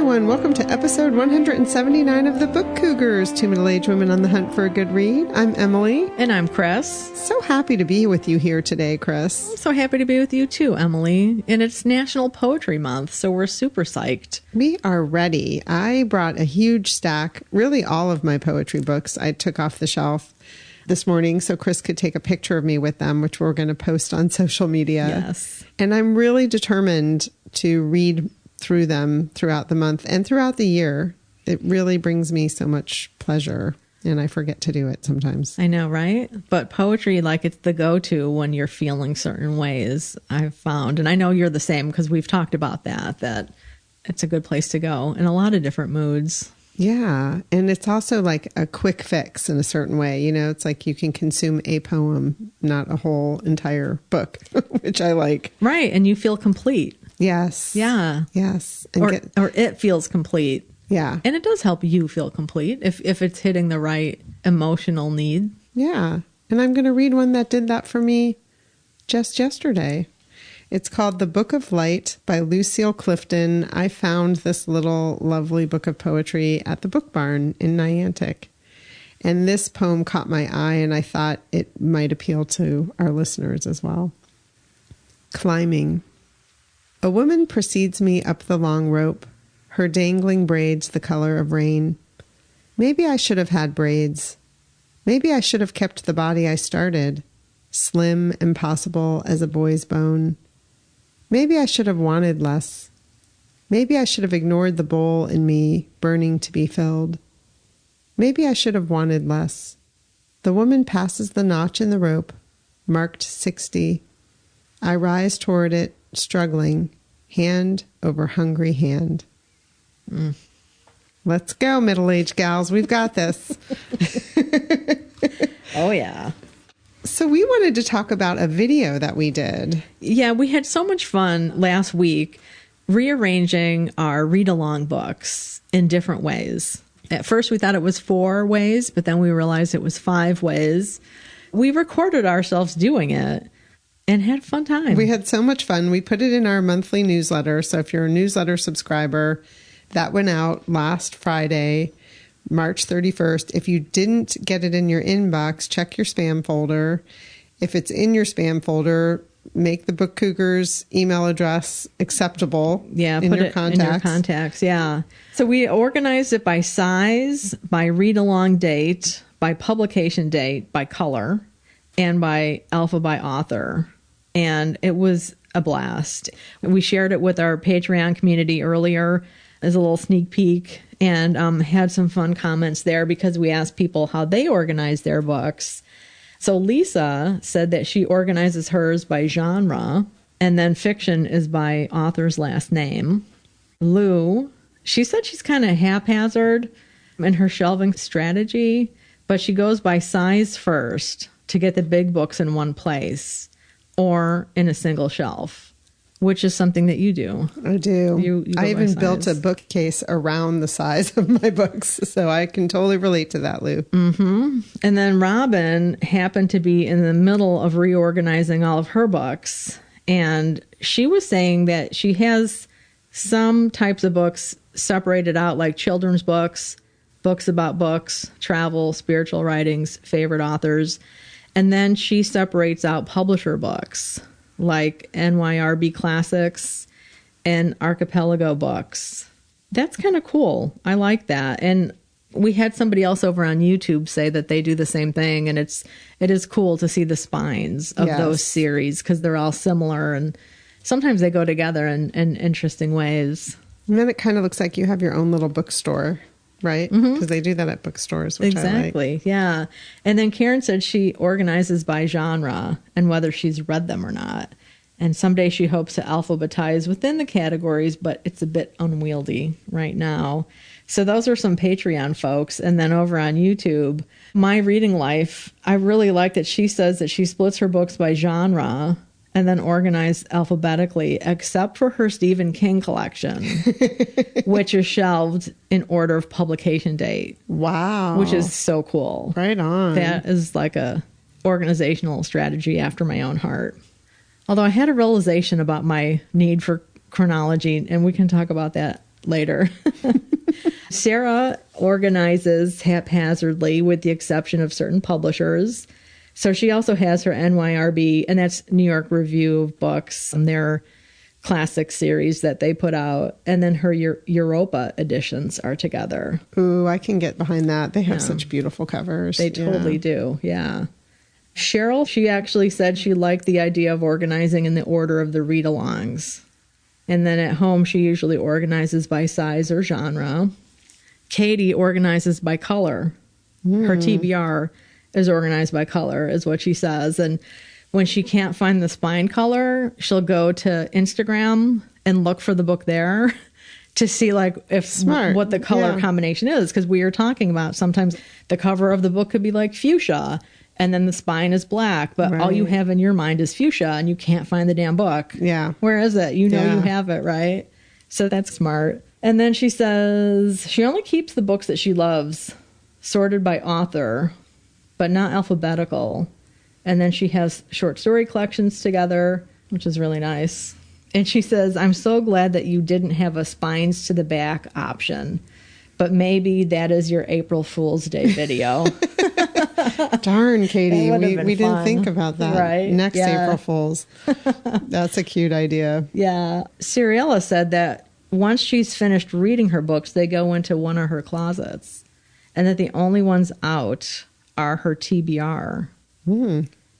everyone. Welcome to episode 179 of the Book Cougars, two middle-aged women on the hunt for a good read. I'm Emily. And I'm Chris. So happy to be with you here today, Chris. I'm so happy to be with you too, Emily. And it's National Poetry Month, so we're super psyched. We are ready. I brought a huge stack, really all of my poetry books I took off the shelf this morning so Chris could take a picture of me with them, which we're going to post on social media. Yes. And I'm really determined to read through them throughout the month and throughout the year. It really brings me so much pleasure, and I forget to do it sometimes. I know, right? But poetry, like, it's the go-to when you're feeling certain ways, I've found. And I know you're the same because we've talked about that it's a good place to go in a lot of different moods. Yeah. And it's also like a quick fix in a certain way. You know, it's like you can consume a poem, not a whole entire book, which I like. Right. And you feel complete. Yes. Yeah. Yes. And or it feels complete. Yeah. And it does help you feel complete if it's hitting the right emotional need. Yeah. And I'm going to read one that did that for me just yesterday. It's called The Book of Light by Lucille Clifton. I found this little lovely book of poetry at the Book Barn in Niantic. And this poem caught my eye, and I thought it might appeal to our listeners as well. Climbing. A woman precedes me up the long rope, her dangling braids the color of rain. Maybe I should have had braids. Maybe I should have kept the body I started, slim, impossible as a boy's bone. Maybe I should have wanted less. Maybe I should have ignored the bowl in me burning to be filled. Maybe I should have wanted less. The woman passes the notch in the rope, marked 60. I rise toward it, struggling, hand over hungry hand. Let's go, middle-aged gals. We've got this. Oh, yeah. So we wanted to talk about a video that we did. Yeah, we had so much fun last week rearranging our read-along books in different ways. At first, we thought it was 4 ways, but then we realized it was 5 ways. We recorded ourselves doing it and had a fun time. We had so much fun. We put it in our monthly newsletter. So if you're a newsletter subscriber, that went out last Friday, March 31st. If you didn't get it in your inbox, check your spam folder. If it's in your spam folder, make the Book Cougars email address acceptable. Yeah, in put your it contacts. in your contacts. Yeah. So we organized it by size, by read-along date, by publication date, by color, and by alpha by author. And it was a blast. We shared it with our Patreon community earlier as a little sneak peek, and had some fun comments there because we asked people how they organize their books. So Lisa said that she organizes hers by genre, and then fiction is by author's last name. Lou, she said she's kind of haphazard in her shelving strategy, but she goes by size first to get the big books in one place or in a single shelf, which is something that you do. I do. You I even built a bookcase around the size of my books, so I can totally relate to that, Lou. Mm-hmm. And then Robin happened to be in the middle of reorganizing all of her books, and she was saying that she has some types of books separated out, like children's books, books about books, travel, spiritual writings, favorite authors, and then she separates out publisher books, like NYRB Classics and Archipelago books. That's kind of cool. I like that. And we had somebody else over on YouTube say that they do the same thing. And it is cool to see the spines of those series because they're all similar. And sometimes they go together in interesting ways. And then it kind of looks like you have your own little bookstore, right? Because they do that at bookstores, which exactly. I like. Yeah. And then Karen said she organizes by genre and whether she's read them or not. And someday she hopes to alphabetize within the categories, but it's a bit unwieldy right now. So those are some Patreon folks. And then over on YouTube, My Reading Life, I really like that she says that she splits her books by genre and then organized alphabetically, except for her Stephen King collection, which is shelved in order of publication date. Wow. Which is so cool. Right on. That is like a organizational strategy after my own heart. Although I had a realization about my need for chronology, and we can talk about that later. Sarah organizes haphazardly with the exception of certain publishers. So she also has her NYRB, and that's New York Review of Books, and their classic series that they put out. And then her Europa editions are together. Ooh, I can get behind that. They have such beautiful covers. They totally do, yeah. Cheryl, she actually said she liked the idea of organizing in the order of the read-alongs. And then at home, she usually organizes by size or genre. Katie organizes by color. Her TBR is organized by color, is what she says. And when she can't find the spine color, she'll go to Instagram and look for the book there to see like if what the color combination is. Because we are talking about sometimes the cover of the book could be like fuchsia, and then the spine is black, but all you have in your mind is fuchsia, and you can't find the damn book. Yeah. Where is it? You know you have it, right? So that's smart. And then she says she only keeps the books that she loves, sorted by author, but not alphabetical. And then she has short story collections together, which is really nice. And she says, I'm so glad that you didn't have a spines to the back option, but maybe that is your April Fool's Day video. Darn, Katie, we didn't think about that. Right? Next April Fool's. That's a cute idea. Yeah. Ciriella said that once she's finished reading her books, they go into one of her closets, and that the only ones out are her TBR.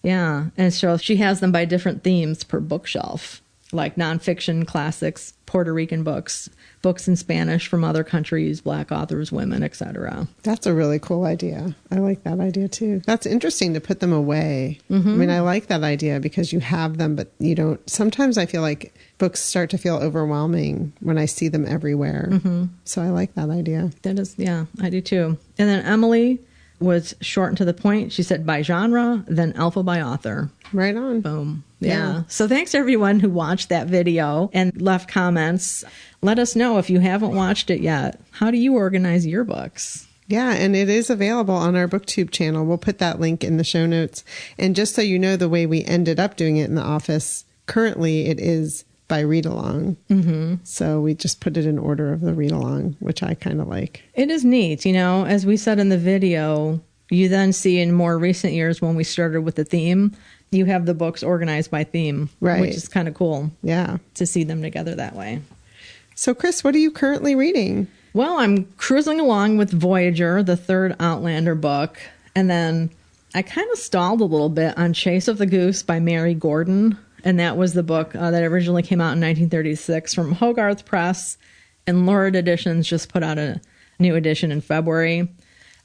Yeah. And so she has them by different themes per bookshelf, like nonfiction, classics, Puerto Rican books, books in Spanish from other countries, Black authors, women, etc. That's a really cool idea. I like that idea too. That's interesting to put them away. I mean, I like that idea because you have them, but you don't. Sometimes I feel like books start to feel overwhelming when I see them everywhere. So I like that idea. That is, yeah, I do too. And then Emily was short and to the point. She said by genre, then alpha by author. Right on. Boom. Yeah. So thanks to everyone who watched that video and left comments. Let us know if you haven't watched it yet. How do you organize your books? Yeah, and it is available on our BookTube channel. We'll put that link in the show notes. And just so you know, the way we ended up doing it in the office, currently it is by read-along. So we just put it in order of the read-along, which I kind of like. It is neat. You know, as we said in the video, you then see in more recent years when we started with the theme, you have the books organized by theme, which is kind of cool. Yeah. To see them together that way. So, Chris, what are you currently reading? Well, I'm cruising along with Voyager, the third Outlander book. And then I kind of stalled a little bit on Chase of the Goose by Mary Gordon. And that was the book that originally came out in 1936 from Hogarth Press. And Lurid Editions just put out a new edition in February.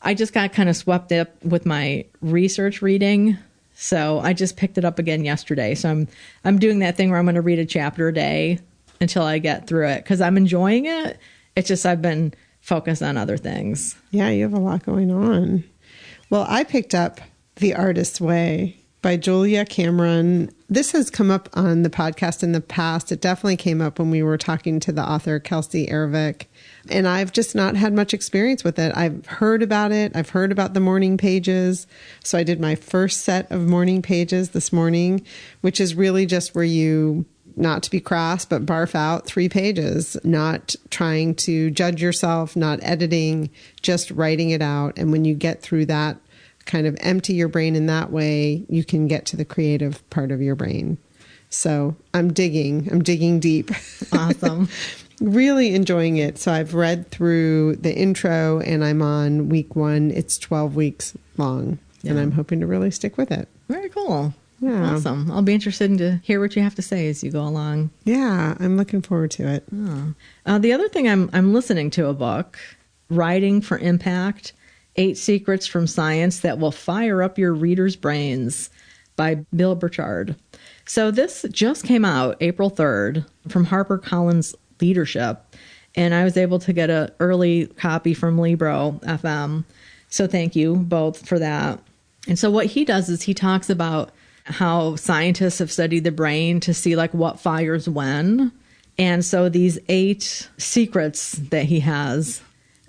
I just got kind of swept up with my research reading. So I just picked it up again yesterday. So I'm doing that thing where I'm going to read a chapter a day until I get through it because I'm enjoying it. It's just I've been focused on other things. Yeah, you have a lot going on. Well, I picked up The Artist's Way by Julia Cameron. This has come up on the podcast in the past. It definitely came up when we were talking to the author Kelsey Ervik. And I've just not had much experience with it. I've heard about it. I've heard about the morning pages. So I did my first set of morning pages this morning, which is really just where you, not to be crass, but barf out 3 pages, not trying to judge yourself, not editing, just writing it out. And when you get through that, kind of empty your brain in that way, you can get to the creative part of your brain. So I'm digging deep. Awesome. Really enjoying it. So I've read through the intro and I'm on week 1. It's 12 weeks long and I'm hoping to really stick with it. Very cool. Yeah. Awesome. I'll be interested to hear what you have to say as you go along. Yeah, I'm looking forward to it. The other thing, I'm listening to a book, Writing for Impact, 8 Secrets from Science That Will Fire Up Your Readers' Brains by Bill Birchard. So this just came out April 3rd from HarperCollins Leadership, and I was able to get an early copy from Libro FM. So thank you both for that. And so what he does is he talks about how scientists have studied the brain to see like what fires when. And so these 8 secrets that he has,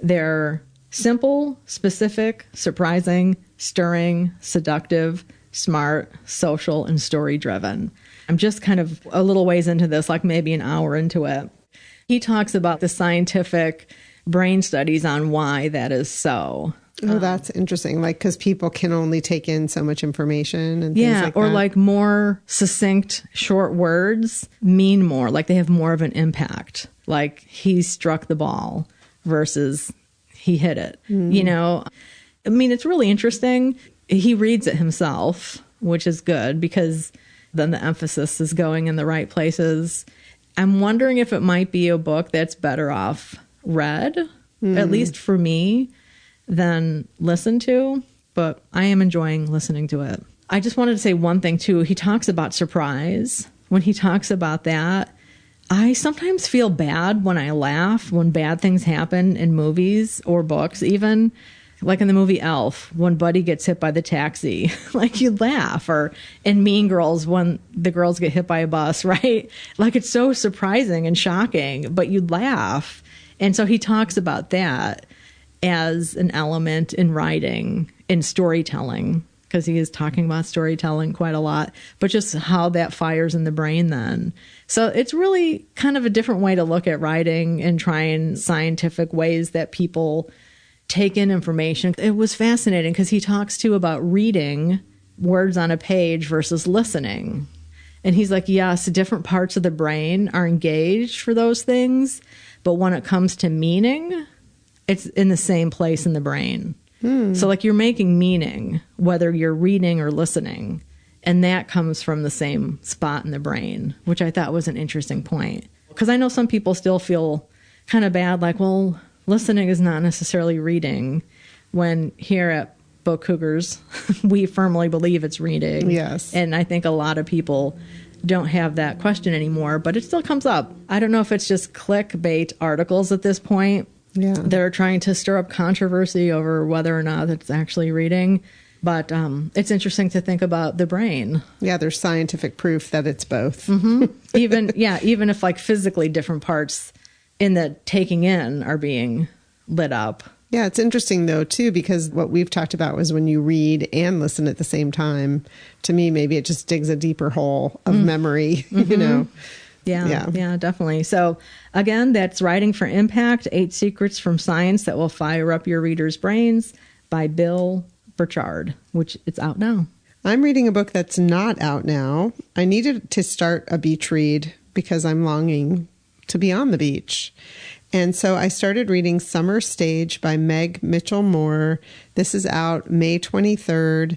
they're simple, specific, surprising, stirring, seductive, smart, social, and story-driven. I'm just kind of a little ways into this, like maybe an hour into it. He talks about the scientific brain studies on why that is so. Oh, that's interesting. Like, because people can only take in so much information and things like that. Or like more succinct, short words mean more. Like they have more of an impact. Like he struck the ball versus he hit it. You know, I mean, it's really interesting. He reads it himself, which is good because then the emphasis is going in the right places. I'm wondering if it might be a book that's better off read, at least for me, than listened to. But I am enjoying listening to it. I just wanted to say one thing, too. He talks about surprise. When he talks about that, I sometimes feel bad when I laugh when bad things happen in movies or books, even like in the movie Elf, when Buddy gets hit by the taxi, like you laugh, or in Mean Girls, when the girls get hit by a bus, right? Like it's so surprising and shocking, but you laugh. And so he talks about that as an element in writing, in storytelling, because he is talking about storytelling quite a lot, but just how that fires in the brain then. So it's really kind of a different way to look at writing and trying scientific ways that people take in information. It was fascinating because he talks too about reading words on a page versus listening. And he's like, yes, different parts of the brain are engaged for those things, but when it comes to meaning, it's in the same place in the brain. So like you're making meaning, whether you're reading or listening, and that comes from the same spot in the brain, which I thought was an interesting point. Because I know some people still feel kind of bad, like, well, listening is not necessarily reading, when here at Book Cougars, we firmly believe it's reading. Yes. And I think a lot of people don't have that question anymore, but it still comes up. I don't know if it's just clickbait articles at this point. Yeah. They're trying to stir up controversy over whether or not it's actually reading. But it's interesting to think about the brain. Yeah, there's scientific proof that it's both. Even if like physically different parts in the taking in are being lit up. Yeah, it's interesting though too, because what we've talked about was when you read and listen at the same time. To me, maybe it just digs a deeper hole of memory, you know. Yeah, definitely. So again, that's Writing for Impact, 8 Secrets from Science That Will Fire Up Your Readers' Brains by Bill Birchard, which it's out now. I'm reading a book that's not out now. I needed to start a beach read because I'm longing to be on the beach. And so I started reading Summer Stage by Meg Mitchell-Moore. This is out May 23rd.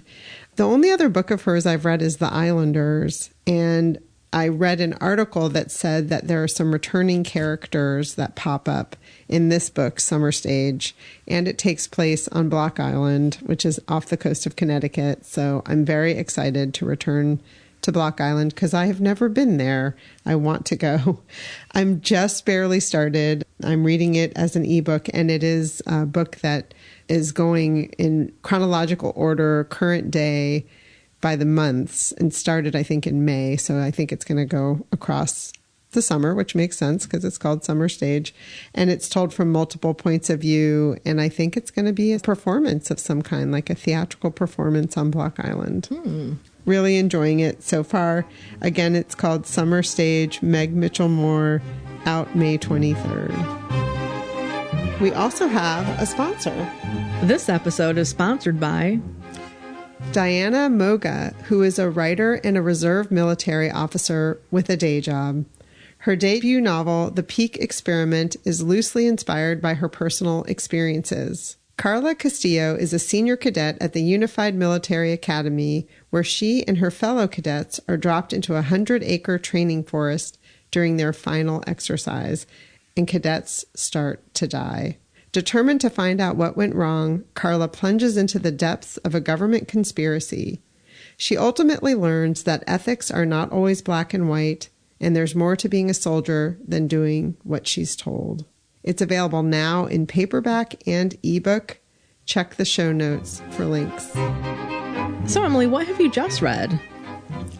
The only other book of hers I've read is The Islanders. And I read an article that said that there are some returning characters that pop up in this book, Summer Stage, and it takes place on Block Island, which is off the coast of Connecticut. So I'm very excited to return to Block Island because I have never been there. I want to go. I'm just barely started. I'm reading it as an ebook, and it is a book that is going in chronological order, current day, by the months, and started, I think, in May. So I think it's going to go across the summer, which makes sense because it's called Summer Stage. And it's told from multiple points of view. And I think it's going to be a performance of some kind, like a theatrical performance on Block Island. Really enjoying it so far. Again, it's called Summer Stage, Meg Mitchell-Moore, out May 23rd. We also have a sponsor. This episode is sponsored by Diana Moga, who is a writer and a reserve military officer with a day job. Her debut novel, The Peak Experiment, is loosely inspired by her personal experiences. Carla Castillo is a senior cadet at the Unified Military Academy, where she and her fellow cadets are dropped into a 100-acre training forest during their final exercise, and cadets start to die. Determined to find out what went wrong, Carla plunges into the depths of a government conspiracy. She ultimately learns that ethics are not always black and white, and there's more to being a soldier than doing what she's told. It's available now in paperback and ebook. Check the show notes for links. So, Emily, what have you just read?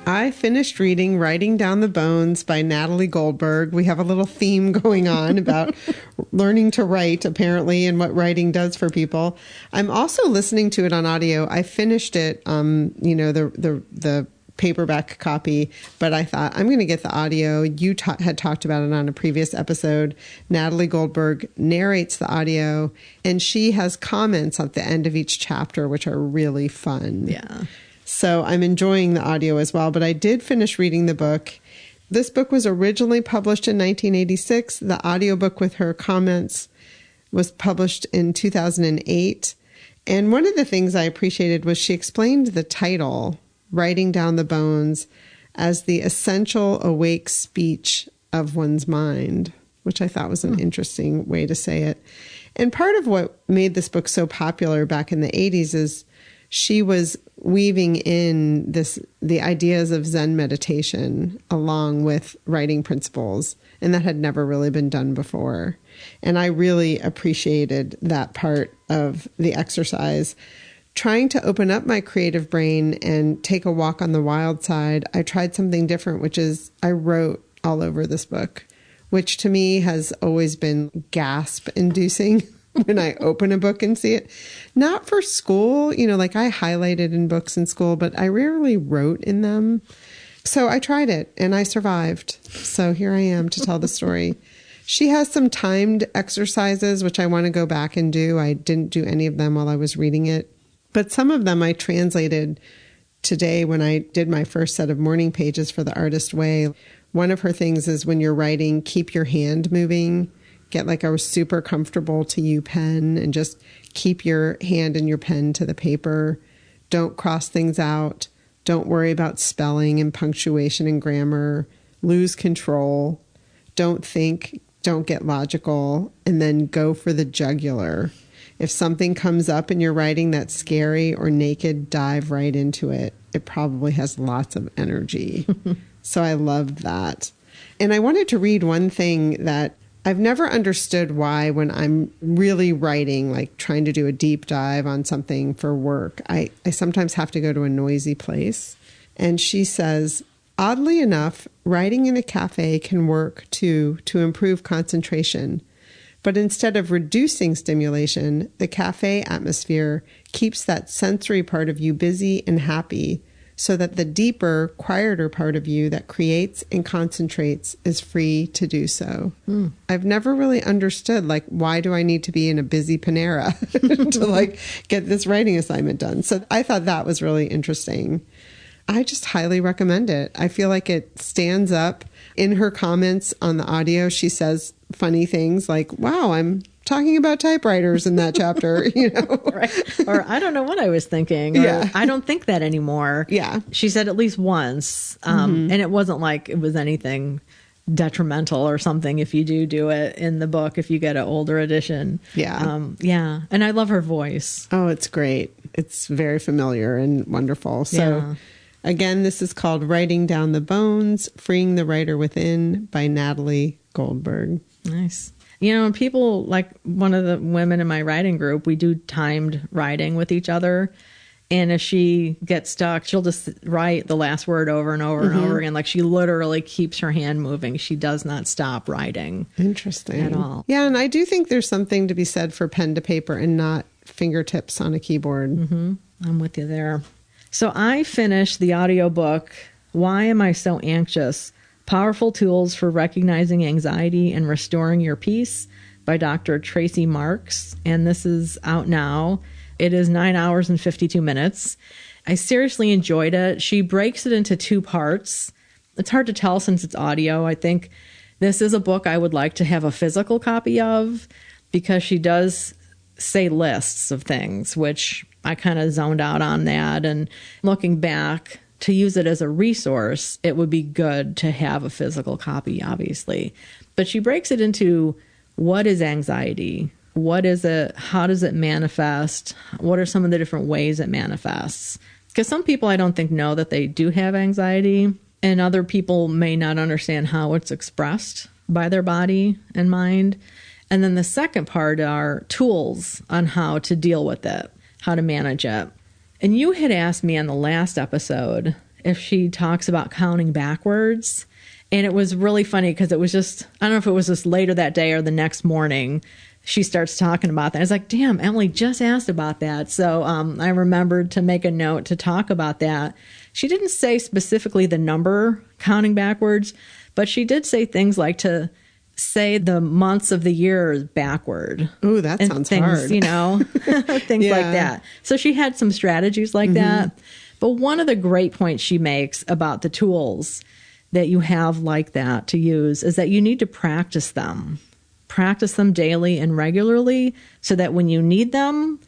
I finished reading Writing Down the Bones by Natalie Goldberg. We have a little theme going on about learning to write, apparently, and what writing does for people. I'm also listening to it on audio. I finished it, the paperback copy, but I thought I'm going to get the audio. You had talked about it on a previous episode. Natalie Goldberg narrates the audio, and she has comments at the end of each chapter, which are really fun. Yeah. So I'm enjoying the audio as well, but I did finish reading the book. This book was originally published in 1986. The audiobook with her comments was published in 2008. And one of the things I appreciated was she explained the title, Writing Down the Bones, as the essential awake speech of one's mind, which I thought was an interesting way to say it. And part of what made this book so popular back in the 80s is she was weaving in the ideas of Zen meditation along with writing principles, and that had never really been done before. And I really appreciated that part of the exercise. Trying to open up my creative brain and take a walk on the wild side, I tried something different, which is I wrote all over this book, which to me has always been gasp-inducing when I open a book and see it. Not for school, like I highlighted in books in school, but I rarely wrote in them. So I tried it and I survived. So here I am to tell the story. She has some timed exercises, which I want to go back and do. I didn't do any of them while I was reading it. But some of them I translated today when I did my first set of morning pages for The Artist Way. One of her things is when you're writing, keep your hand moving. Get like a super comfortable to you pen and just keep your hand and your pen to the paper. Don't cross things out. Don't worry about spelling and punctuation and grammar. Lose control. Don't think. Don't get logical. And then go for the jugular. If something comes up in your writing that's scary or naked, dive right into it. It probably has lots of energy. So I loved that. And I wanted to read one thing that I've never understood why when I'm really writing, like trying to do a deep dive on something for work, I sometimes have to go to a noisy place. And she says, oddly enough, writing in a cafe can work too to improve concentration. But instead of reducing stimulation, the cafe atmosphere keeps that sensory part of you busy and happy so that the deeper, quieter part of you that creates and concentrates is free to do so. I've never really understood, why do I need to be in a busy Panera to get this writing assignment done? So I thought that was really interesting. I just highly recommend it. I feel like it stands up. In her comments on the audio, she says funny things like, wow, I'm talking about typewriters in that chapter, Right. Or I don't know what I was thinking. Or I don't think that anymore. Yeah. She said at least once. And it wasn't like it was anything detrimental or something if you do it in the book, if you get an older edition. Yeah. Yeah. And I love her voice. Oh, it's great. It's very familiar and wonderful. So again, this is called Writing Down the Bones, Freeing the Writer Within by Natalie Goldberg. Nice. People, like one of the women in my writing group, we do timed writing with each other. And if she gets stuck, she'll just write the last word over and over and over again. Like she literally keeps her hand moving. She does not stop writing. Interesting. At all. Yeah. And I do think there's something to be said for pen to paper and not fingertips on a keyboard. I'm with you there. So I finished the audiobook, Why Am I So Anxious? Powerful Tools for Recognizing Anxiety and Restoring Your Peace by Dr. Tracey Marks. And this is out now. It is 9 hours and 52 minutes. I seriously enjoyed it. She breaks it into two parts. It's hard to tell since it's audio. I think this is a book I would like to have a physical copy of because she does say lists of things, which I kind of zoned out on that. And looking back, to use it as a resource, it would be good to have a physical copy, obviously. But she breaks it into what is anxiety? What is it? How does it manifest? What are some of the different ways it manifests? Because some people I don't think know that they do have anxiety, and other people may not understand how it's expressed by their body and mind. And then the second part are tools on how to deal with it, how to manage it. And you had asked me on the last episode if she talks about counting backwards. And it was really funny because it was just, I don't know if it was just later that day or the next morning, she starts talking about that. I was like, damn, Emily just asked about that. So I remembered to make a note to talk about that. She didn't say specifically the number counting backwards, but she did say things like to say the months of the year backward. Ooh, that sounds things, hard. You know, things like that. So she had some strategies like that. But one of the great points she makes about the tools that you have like that to use is that you need to practice them. Practice them daily and regularly so that when you need them,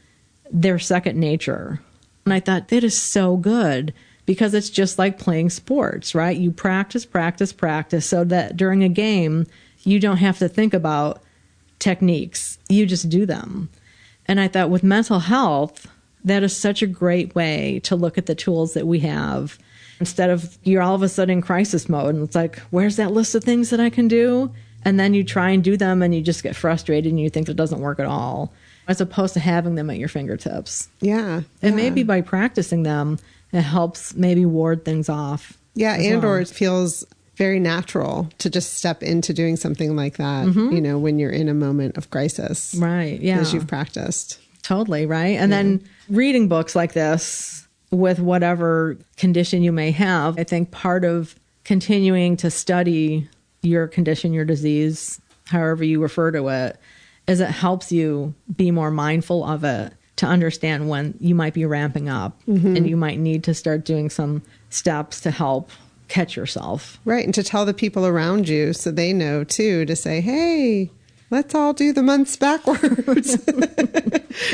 they're second nature. And I thought that is so good because it's just like playing sports, right? You practice so that during a game, you don't have to think about techniques. You just do them. And I thought with mental health, that is such a great way to look at the tools that we have. Instead of you're all of a sudden in crisis mode and it's like, where's that list of things that I can do? And then you try and do them and you just get frustrated and you think it doesn't work at all, as opposed to having them at your fingertips. Yeah. And maybe by practicing them, it helps maybe ward things off. Yeah. Or it feels very natural to just step into doing something like that, you know, when you're in a moment of crisis. Right. Yeah. Because you've practiced. Totally. Right. And then reading books like this with whatever condition you may have, I think part of continuing to study your condition, your disease, however you refer to it, is it helps you be more mindful of it, to understand when you might be ramping up and you might need to start doing some steps to help catch yourself. Right. And to tell the people around you so they know too, to say, hey, let's all do the months backwards.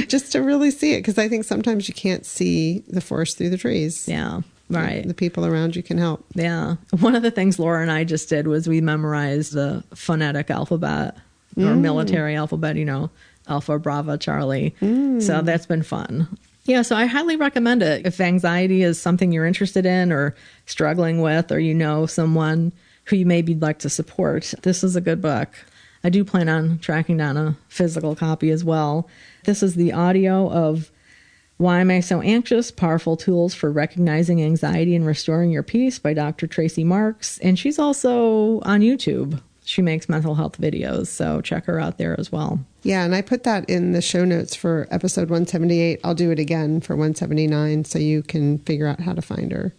Just to really see it. Because I think sometimes you can't see the forest through the trees. Yeah. Right. The people around you can help. Yeah. One of the things Laura and I just did was we memorized the phonetic alphabet or military alphabet, you know, Alpha, Bravo, Charlie. So that's been fun. Yeah. So I highly recommend it. If anxiety is something you're interested in or struggling with, or you know someone who you maybe like to support, this is a good book. I do plan on tracking down a physical copy as well. This is the audio of Why Am I So Anxious? Powerful Tools for Recognizing Anxiety and Restoring Your Peace by Dr. Tracey Marks. And she's also on YouTube. She makes mental health videos, so check her out there as well. Yeah, and I put that in the show notes for episode 178. I'll do it again for 179 so you can figure out how to find her.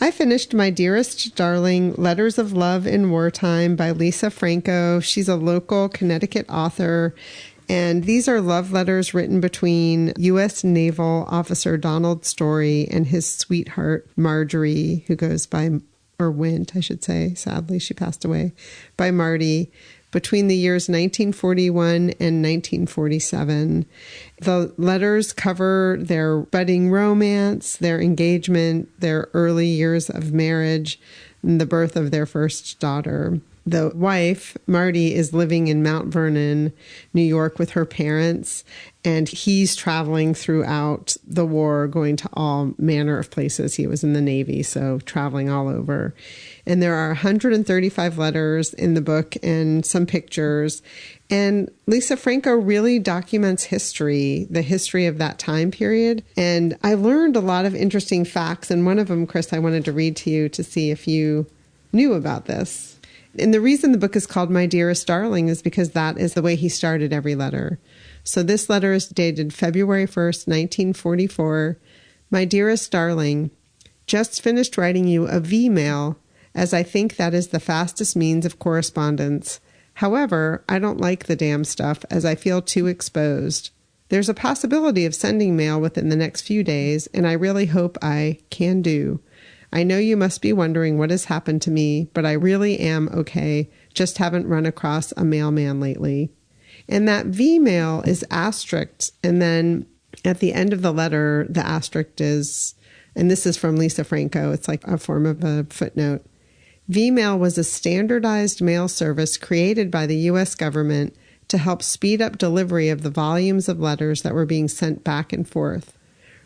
I finished My Dearest Darling, Letters of Love in Wartime by Lisa Franco. She's a local Connecticut author. And these are love letters written between U.S. Naval Officer Donald Story and his sweetheart, Marjorie, who goes by, or went, I should say, sadly, she passed away, by Marty, between the years 1941 and 1947. The letters cover their budding romance, their engagement, their early years of marriage, and the birth of their first daughter. The wife, Marty, is living in Mount Vernon, New York with her parents, and he's traveling throughout the war, going to all manner of places. He was in the Navy, so traveling all over. And there are 135 letters in the book and some pictures. And Lisa Franco really documents history, the history of that time period. And I learned a lot of interesting facts. And one of them, Chris, I wanted to read to you to see if you knew about this. And the reason the book is called My Dearest Darling is because that is the way he started every letter. So this letter is dated February 1st, 1944. My Dearest Darling, just finished writing you a V-mail, as I think that is the fastest means of correspondence. However, I don't like the damn stuff as I feel too exposed. There's a possibility of sending mail within the next few days, and I really hope I can do. I know you must be wondering what has happened to me, but I really am okay. Just haven't run across a mailman lately. And that V-mail is asterisked. And then at the end of the letter, the asterisk is, and this is from Lisa Franco, it's like a form of a footnote. V-mail was a standardized mail service created by the U.S. government to help speed up delivery of the volumes of letters that were being sent back and forth.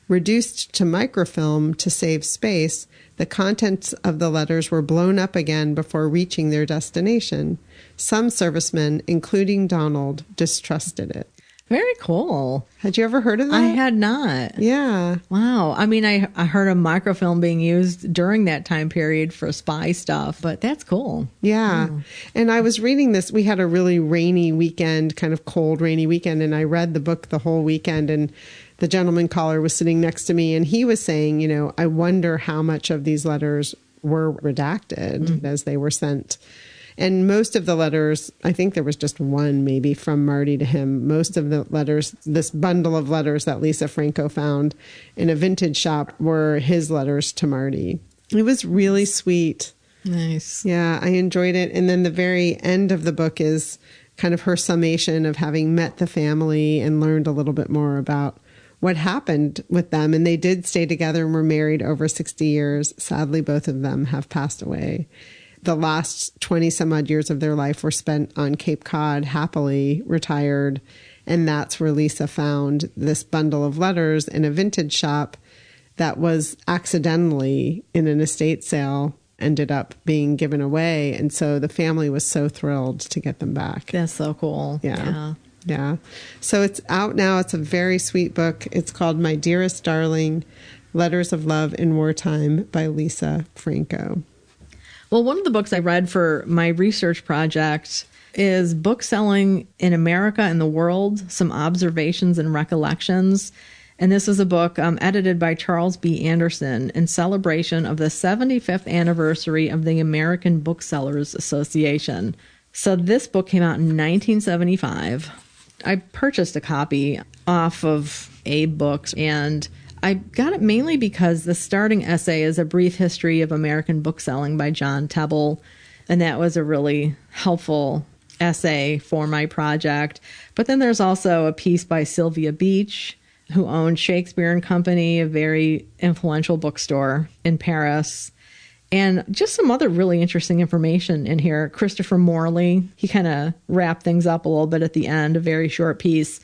Reduced to microfilm to save space, the contents of the letters were blown up again before reaching their destination. Some servicemen, including Donald, distrusted it. Very cool. Had you ever heard of that? I had not. Yeah. Wow. I mean, I heard of microfilm being used during that time period for spy stuff, but that's cool. Yeah. Oh. And I was reading this. We had a really rainy weekend, kind of cold, rainy weekend. And I read the book the whole weekend. And the gentleman caller was sitting next to me. And he was saying, you know, I wonder how much of these letters were redacted as they were sent. And most of the letters, I think there was just one maybe from Marty to him. Most of the letters, this bundle of letters that Lisa Franco found in a vintage shop were his letters to Marty. It was really sweet. Nice. Yeah, I enjoyed it. And then the very end of the book is kind of her summation of having met the family and learned a little bit more about what happened with them. And they did stay together and were married over 60 years. Sadly, both of them have passed away. The last 20 some odd years of their life were spent on Cape Cod, happily retired. And that's where Lisa found this bundle of letters in a vintage shop that was accidentally in an estate sale, ended up being given away. And so the family was so thrilled to get them back. That's so cool. Yeah. So it's out now. It's a very sweet book. It's called My Dearest Darling, Letters of Love in Wartime by Lisa Franco. Well, one of the books I read for my research project is Bookselling in America and the World, Some Observations and Recollections. And this is a book edited by Charles B. Anderson in celebration of the 75th anniversary of the American Booksellers Association. So this book came out in 1975. I purchased a copy off of Abe Books, and I got it mainly because the starting essay is A Brief History of American Bookselling by John Tebble, and that was a really helpful essay for my project. But then there's also a piece by Sylvia Beach, who owned Shakespeare and Company, a very influential bookstore in Paris, and just some other really interesting information in here. Christopher Morley, he kind of wrapped things up a little bit at the end, a very short piece.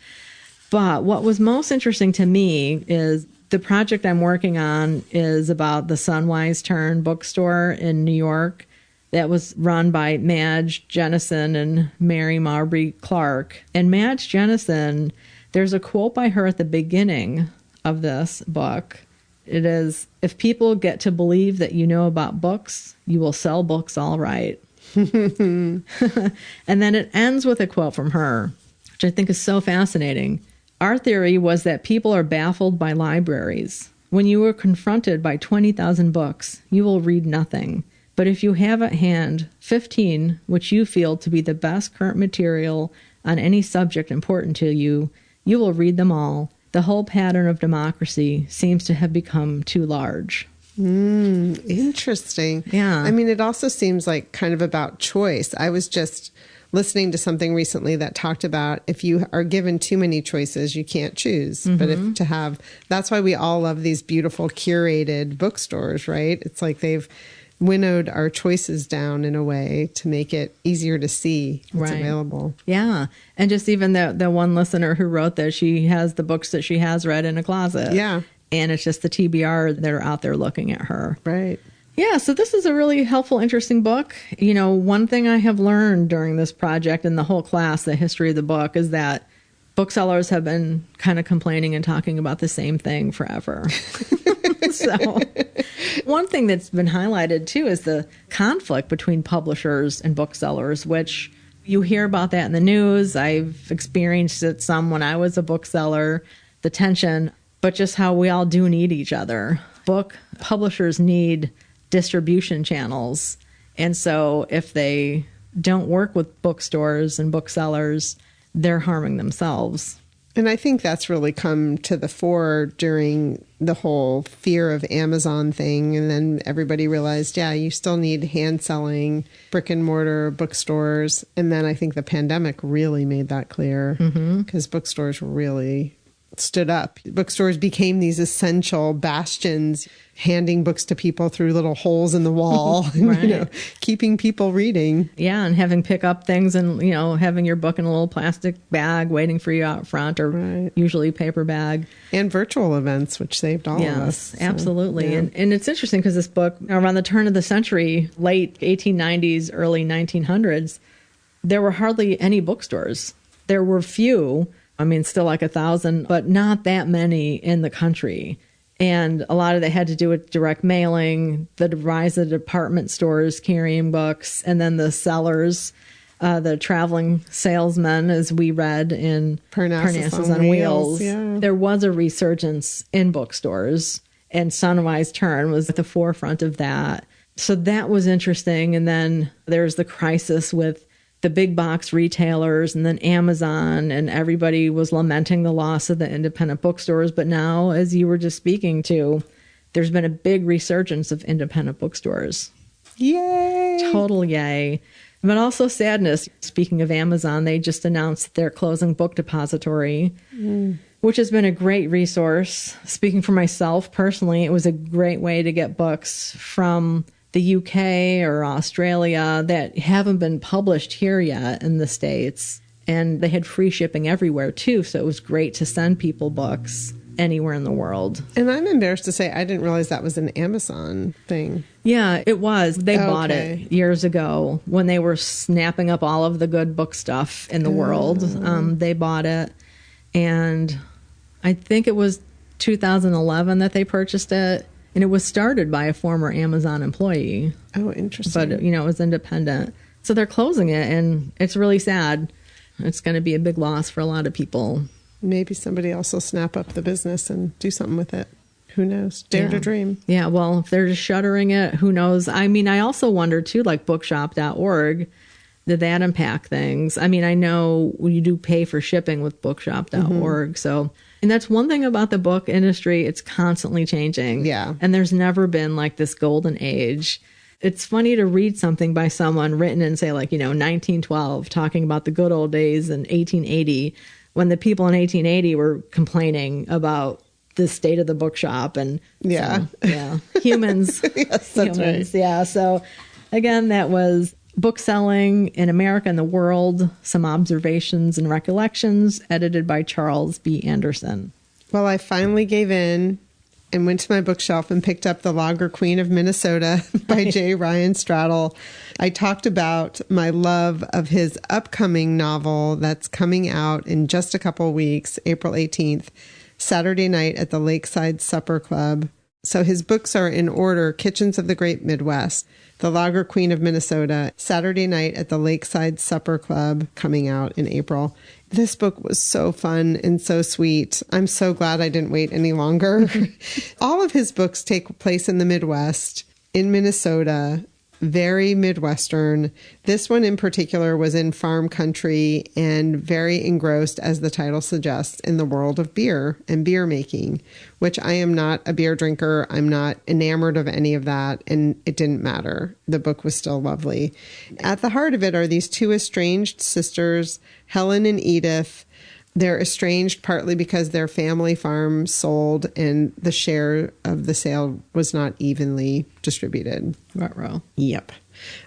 But what was most interesting to me is the project I'm working on is about the Sunwise Turn bookstore in New York that was run by Madge Jennison and Mary Marbury Clark. And Madge Jennison, there's a quote by her at the beginning of this book. It is, if people get to believe that you know about books, you will sell books all right. And then it ends with a quote from her, which I think is so fascinating. Our theory was that people are baffled by libraries. When you are confronted by 20,000 books, you will read nothing. But if you have at hand 15 which you feel to be the best current material on any subject important to you, you will read them all. The whole pattern of democracy seems to have become too large. Interesting. Yeah. I mean, it also seems like kind of about choice. I was just listening to something recently that talked about if you are given too many choices, you can't choose. But if to have, that's why we all love these beautiful curated bookstores, right? It's like they've winnowed our choices down in a way to make it easier to see what's available. Yeah. And just even the one listener who wrote that she has the books that she has read in a closet. Yeah. And it's just the TBR that are out there looking at her. Right. Yeah, so this is a really helpful, interesting book. You know, one thing I have learned during this project and the whole class, the history of the book, is that booksellers have been kind of complaining and talking about the same thing forever. So one thing that's been highlighted, too, is the conflict between publishers and booksellers, which you hear about that in the news. I've experienced it some when I was a bookseller, the tension, but just how we all do need each other. Book publishers need distribution channels. And so if they don't work with bookstores and booksellers, they're harming themselves. And I think that's really come to the fore during the whole fear of Amazon thing. And then everybody realized, yeah, you still need hand selling, brick and mortar bookstores. And then I think the pandemic really made that clear because bookstores really stood up. Bookstores became these essential bastions, handing books to people through little holes in the wall, and, you know, keeping people reading. Yeah, and having pick up things and, you know, having your book in a little plastic bag waiting for you out front, or usually paper bag. And virtual events, which saved all of us. Yes, absolutely. Yeah. And it's interesting because this book, around the turn of the century, late 1890s, early 1900s, there were hardly any bookstores. There were few. I mean, still like 1,000, but not that many in the country. And a lot of that had to do with direct mailing, the rise of department stores carrying books, and then the sellers, the traveling salesmen, as we read in Parnassus on Wheels. Yeah. There was a resurgence in bookstores, and Sunrise Turn was at the forefront of that. So that was interesting. And then there's the crisis with the big box retailers and then Amazon, and everybody was lamenting the loss of the independent bookstores. But now, as you were just speaking to, there's been a big resurgence of independent bookstores. Yay! Total yay. But also sadness. Speaking of Amazon, they just announced they're closing Book Depository, which has been a great resource. Speaking for myself personally, it was a great way to get books from the UK or Australia that haven't been published here yet in the States. And they had free shipping everywhere too. So it was great to send people books anywhere in the world. And I'm embarrassed to say I didn't realize that was an Amazon thing. Yeah, it was. They bought it years ago when they were snapping up all of the good book stuff in the world. They bought it. And I think it was 2011 that they purchased it. And it was started by a former Amazon employee. Oh, interesting. But, it was independent. So they're closing it, and it's really sad. It's going to be a big loss for a lot of people. Maybe somebody else will snap up the business and do something with it. Who knows? Dare to dream. Yeah, well, if they're just shuttering it, who knows? I mean, I also wonder, too, like bookshop.org, did that impact things? I mean, I know you do pay for shipping with bookshop.org, so... And that's one thing about the book industry. It's constantly changing. Yeah. And there's never been like this golden age. It's funny to read something by someone written in, say, like, 1912, talking about the good old days in 1880, when the people in 1880 were complaining about the state of the bookshop. And yeah. So, yeah. Humans. Yes, that's humans. right. Yeah. So again, that was Bookselling in America and the World, Some Observations and Recollections, edited by Charles B. Anderson. Well, I finally gave in and went to my bookshelf and picked up The Lager Queen of Minnesota by J. Ryan Straddle. I talked about my love of his upcoming novel that's coming out in just a couple of weeks, April 18th, Saturday night at the Lakeside Supper Club. So his books are in order: Kitchens of the Great Midwest, The Lager Queen of Minnesota, Saturday night at the Lakeside Supper Club, coming out in April. This book was so fun and so sweet. I'm so glad I didn't wait any longer. All of his books take place in the Midwest, in Minnesota, very Midwestern. This one in particular was in farm country and very engrossed, as the title suggests, in the world of beer and beer making, which I am not a beer drinker. I'm not enamored of any of that, and it didn't matter. The book was still lovely. At the heart of it are these two estranged sisters, Helen and Edith. They're estranged partly because their family farm sold and the share of the sale was not evenly distributed. Ruh-roh. Yep.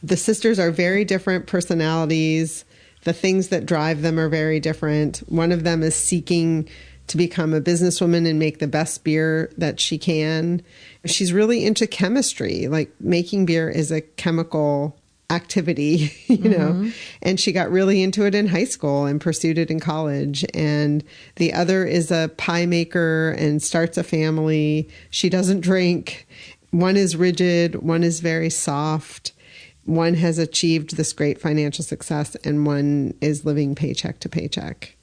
The sisters are very different personalities. The things that drive them are very different. One of them is seeking to become a businesswoman and make the best beer that she can. She's really into chemistry. Like, making beer is a chemical activity, know, and she got really into it in high school and pursued it in college. And the other is a pie maker and starts a family. She doesn't drink. One is rigid. One is very soft. One has achieved this great financial success, and one is living paycheck to paycheck.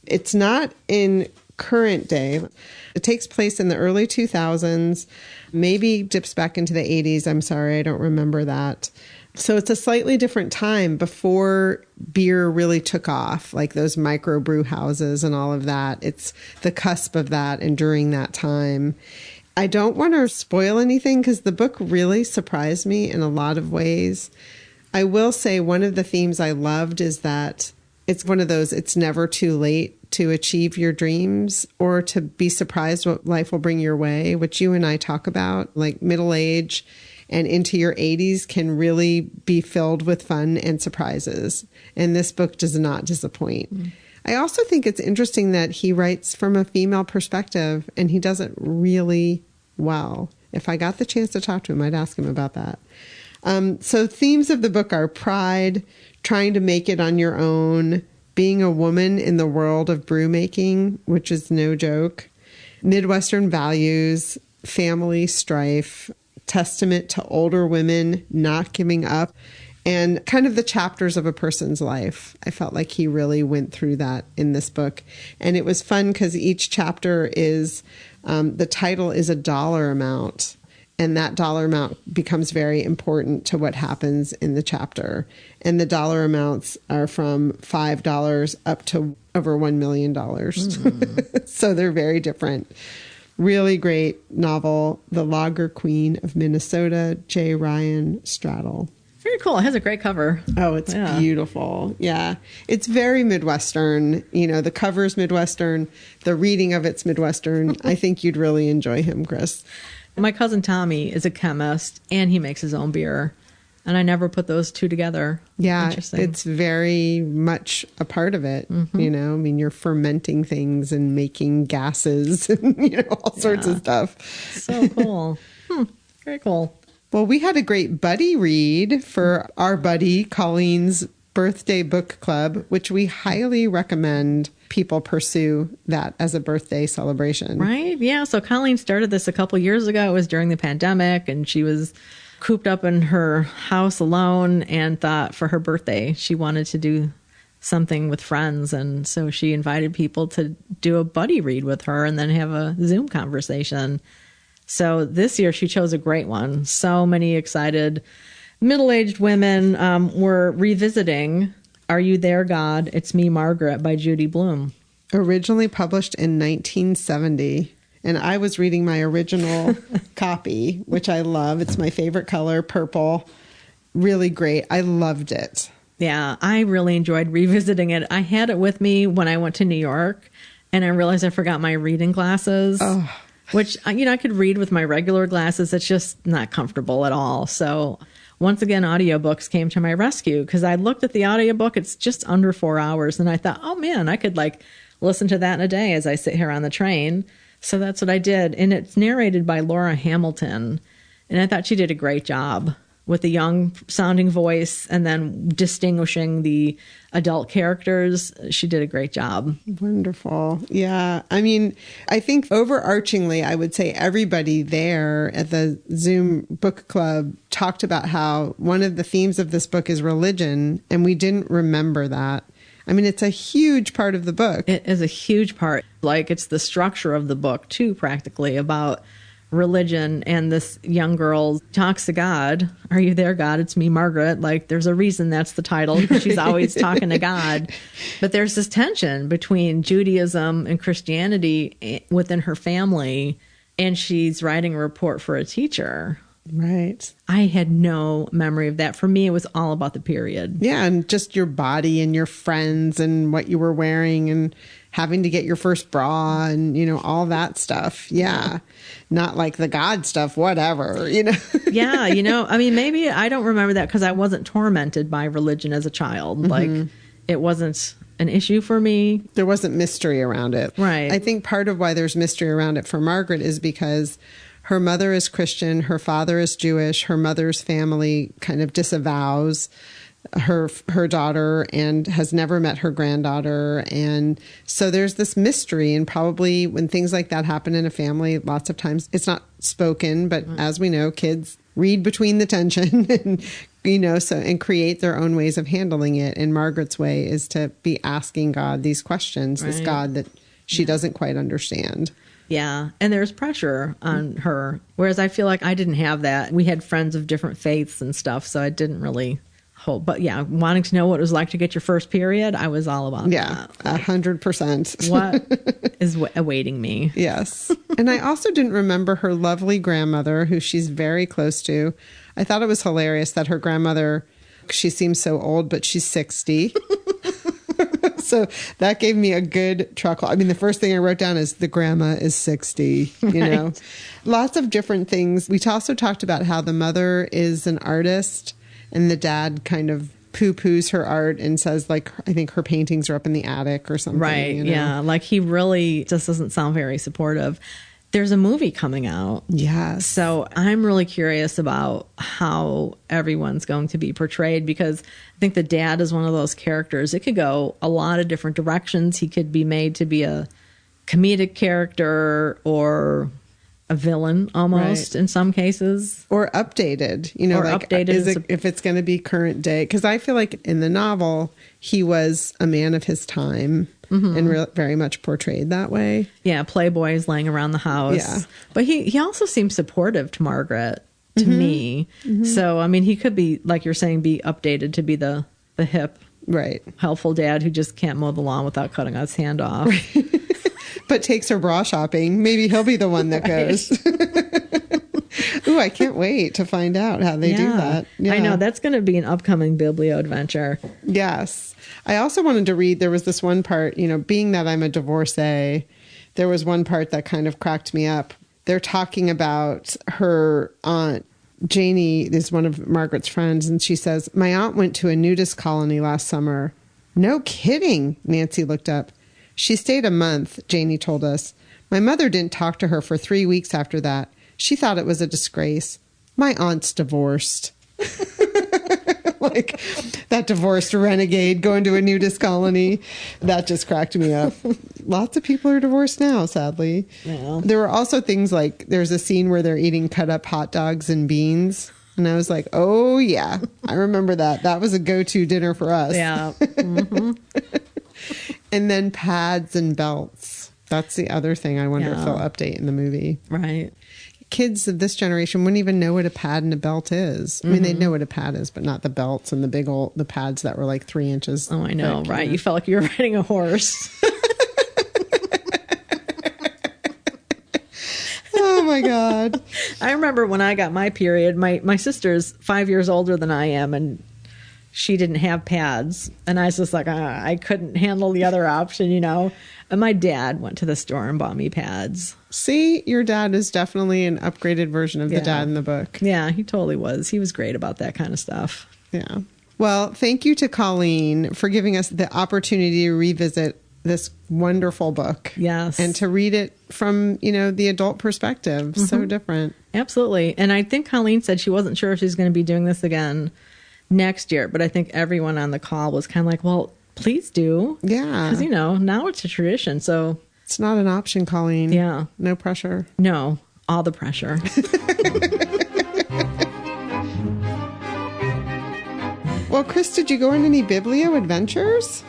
It's not in current day. It takes place in the early 2000s, maybe dips back into the 80s. I'm sorry, I don't remember that. So it's a slightly different time before beer really took off, like those micro brew houses and all of that. It's the cusp of that and during that time. I don't want to spoil anything because the book really surprised me in a lot of ways. I will say one of the themes I loved is that it's one of those, it's never too late to achieve your dreams or to be surprised what life will bring your way, which you and I talk about, like middle age and into your 80s can really be filled with fun and surprises. And this book does not disappoint. I also think it's interesting that he writes from a female perspective, and he does it really well. If I got the chance to talk to him, I'd ask him about that. So themes of the book are pride, trying to make it on your own, being a woman in the world of brew making, which is no joke, Midwestern values, family strife, testament to older women not giving up, and kind of the chapters of a person's life. I felt like he really went through that in this book. And it was fun because each chapter is, the title is a dollar amount. And that dollar amount becomes very important to what happens in the chapter. And the dollar amounts are from $5 up to over $1 million. So they're very different. Really great novel, The Lager Queen of Minnesota, J. Ryan Straddle. Very cool. It has a great cover. Oh, it's beautiful. Yeah. It's very Midwestern. You know, the cover's Midwestern. The reading of it's Midwestern. I think you'd really enjoy him, Chris. My cousin Tommy is a chemist, and he makes his own beer. And I never put those two together. Yeah, it's very much a part of it. You know, I mean, you're fermenting things and making gases and, you know, all sorts of stuff. So cool. Very cool. Well, we had a great buddy read for our buddy Colleen's birthday book club, which we highly recommend people pursue that as a birthday celebration. Right? Yeah. So Colleen started this a couple years ago. It was during the pandemic, and she was cooped up in her house alone and thought for her birthday she wanted to do something with friends. And so she invited people to do a buddy read with her and then have a Zoom conversation. So this year she chose a great one. So many excited middle-aged women were revisiting Are You There, God? It's Me, Margaret by Judy Blume. Originally published in 1970. And I was reading my original copy, which I love. It's my favorite color, purple. Really great. I loved it. Yeah, I really enjoyed revisiting it. I had it with me when I went to New York, and I realized I forgot my reading glasses, which, you know, I could read with my regular glasses. It's just not comfortable at all. So once again, audiobooks came to my rescue because I looked at the audiobook. It's just under 4 hours. And I thought, oh, man, I could like listen to that in a day as I sit here on the train. So that's what I did. And it's narrated by Laura Hamilton. And I thought she did a great job with the young sounding voice and then distinguishing the adult characters. She did a great job. Wonderful. Yeah. I mean, I think overarchingly, I would say everybody there at the Zoom book club talked about how one of the themes of this book is religion. And we didn't remember that. I mean, it's a huge part of the book. It is a huge part. Like, it's the structure of the book, too, practically, about religion. And this young girl talks to God. Are you there, God? It's me, Margaret. Like, there's a reason that's the title, because she's always talking to God. But there's this tension between Judaism and Christianity within her family. And she's writing a report for a teacher. Right. I had no memory of that. For me, it was all about the period. Yeah, and just your body and your friends and what you were wearing and having to get your first bra and, you know, all that stuff. Yeah. Not like the God stuff, whatever, you know. Yeah, you know, I mean, maybe I don't remember that because I wasn't tormented by religion as a child. Like, it wasn't an issue for me. There wasn't mystery around it. Right. I think part of why there's mystery around it for Margaret is because her mother is Christian, her father is Jewish, her mother's family kind of disavows her daughter and has never met her granddaughter. And so there's this mystery, and probably when things like that happen in a family, lots of times it's not spoken, but as we know, kids read between the tension and, you know, so, and create their own ways of handling it. And Margaret's way is to be asking God these questions, this God that she doesn't quite understand. Yeah. And there's pressure on her. Whereas I feel like I didn't have that. We had friends of different faiths and stuff. So I didn't really hope. But yeah, wanting to know what it was like to get your first period, I was all about that. Yeah, 100%. What is awaiting me? Yes. And I also didn't remember her lovely grandmother, who she's very close to. I thought it was hilarious that her grandmother, she seems so old, but she's 60. So that gave me a good chuckle. I mean, the first thing I wrote down is the grandma is 60, you know. Lots of different things. We also talked about how the mother is an artist and the dad kind of poo-poos her art and says, like, I think her paintings are up in the attic or something. Right, you know? yeah. Like, he really just doesn't sound very supportive. there's a movie coming out. Yes. So I'm really curious about how everyone's going to be portrayed, because I think the dad is one of those characters. It could go a lot of different directions. He could be made to be a comedic character or a villain almost in some cases. Or updated, or like updated if it's going to be current day. Because I feel like in the novel, he was a man of his time and very much portrayed that way. Yeah, playboys laying around the house. Yeah. But he also seems supportive to Margaret, to me. So, I mean, he could be, like you're saying, be updated to be the hip, helpful dad who just can't mow the lawn without cutting his hand off. But takes her bra shopping. Maybe he'll be the one that goes. Ooh, I can't wait to find out how they do that. Yeah. I know. That's going to be an upcoming biblio adventure. Yes. I also wanted to read, there was this one part, being that I'm a divorcee, there was one part that kind of cracked me up. They're talking about her aunt. Janie is one of Margaret's friends, and she says, "My aunt went to a nudist colony last summer." "No kidding," Nancy looked up. "She stayed a month," Janie told us. "My mother didn't talk to her for 3 weeks after that. She thought it was a disgrace. My aunt's divorced." Like that divorced renegade going to a nudist colony. That just cracked me up. Lots of people are divorced now, sadly. Yeah. There were also things like there's a scene where they're eating cut up hot dogs and beans. And I was like, oh, yeah, I remember that. That was a go-to dinner for us. Yeah. And then pads and belts. That's the other thing I wonder if they'll update in the movie. Right. Kids of this generation wouldn't even know what a pad and a belt is. I mean, they'd know what a pad is, but not the belts and the pads that were like 3 inches. Oh, I know, thick, right? You felt like you were riding a horse. Oh, my God. I remember when I got my period, my sister's 5 years older than I am, and she didn't have pads. And I was just like, I couldn't handle the other option, And my dad went to the store and bought me pads. See, your dad is definitely an upgraded version of the dad in the book. Yeah, he totally was. He was great about that kind of stuff. Yeah. Well, thank you to Colleen for giving us the opportunity to revisit this wonderful book. Yes. And to read it from, the adult perspective. So different. Absolutely. And I think Colleen said she wasn't sure if she's going to be doing this again next year. But I think everyone on the call was kind of like, well, please do. Yeah. Because, now it's a tradition. So it's not an option, Colleen. Yeah. No pressure. No, all the pressure. Well, Chris, did you go on any biblio adventures?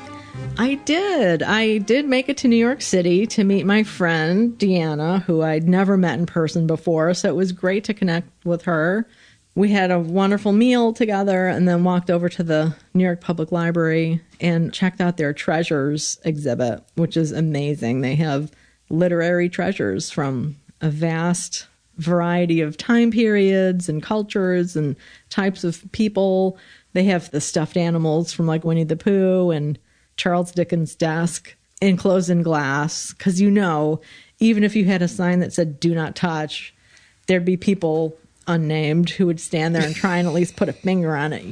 I did. I did make it to New York City to meet my friend, Deanna, who I'd never met in person before. So it was great to connect with her. We had a wonderful meal together and then walked over to the New York Public Library and checked out their treasures exhibit, which is amazing. They have literary treasures from a vast variety of time periods and cultures and types of people. They have the stuffed animals from like Winnie the Pooh and Charles Dickens' desk enclosed in glass. Because even if you had a sign that said "do not touch," there'd be people unnamed who would stand there and try and at least put a finger on it,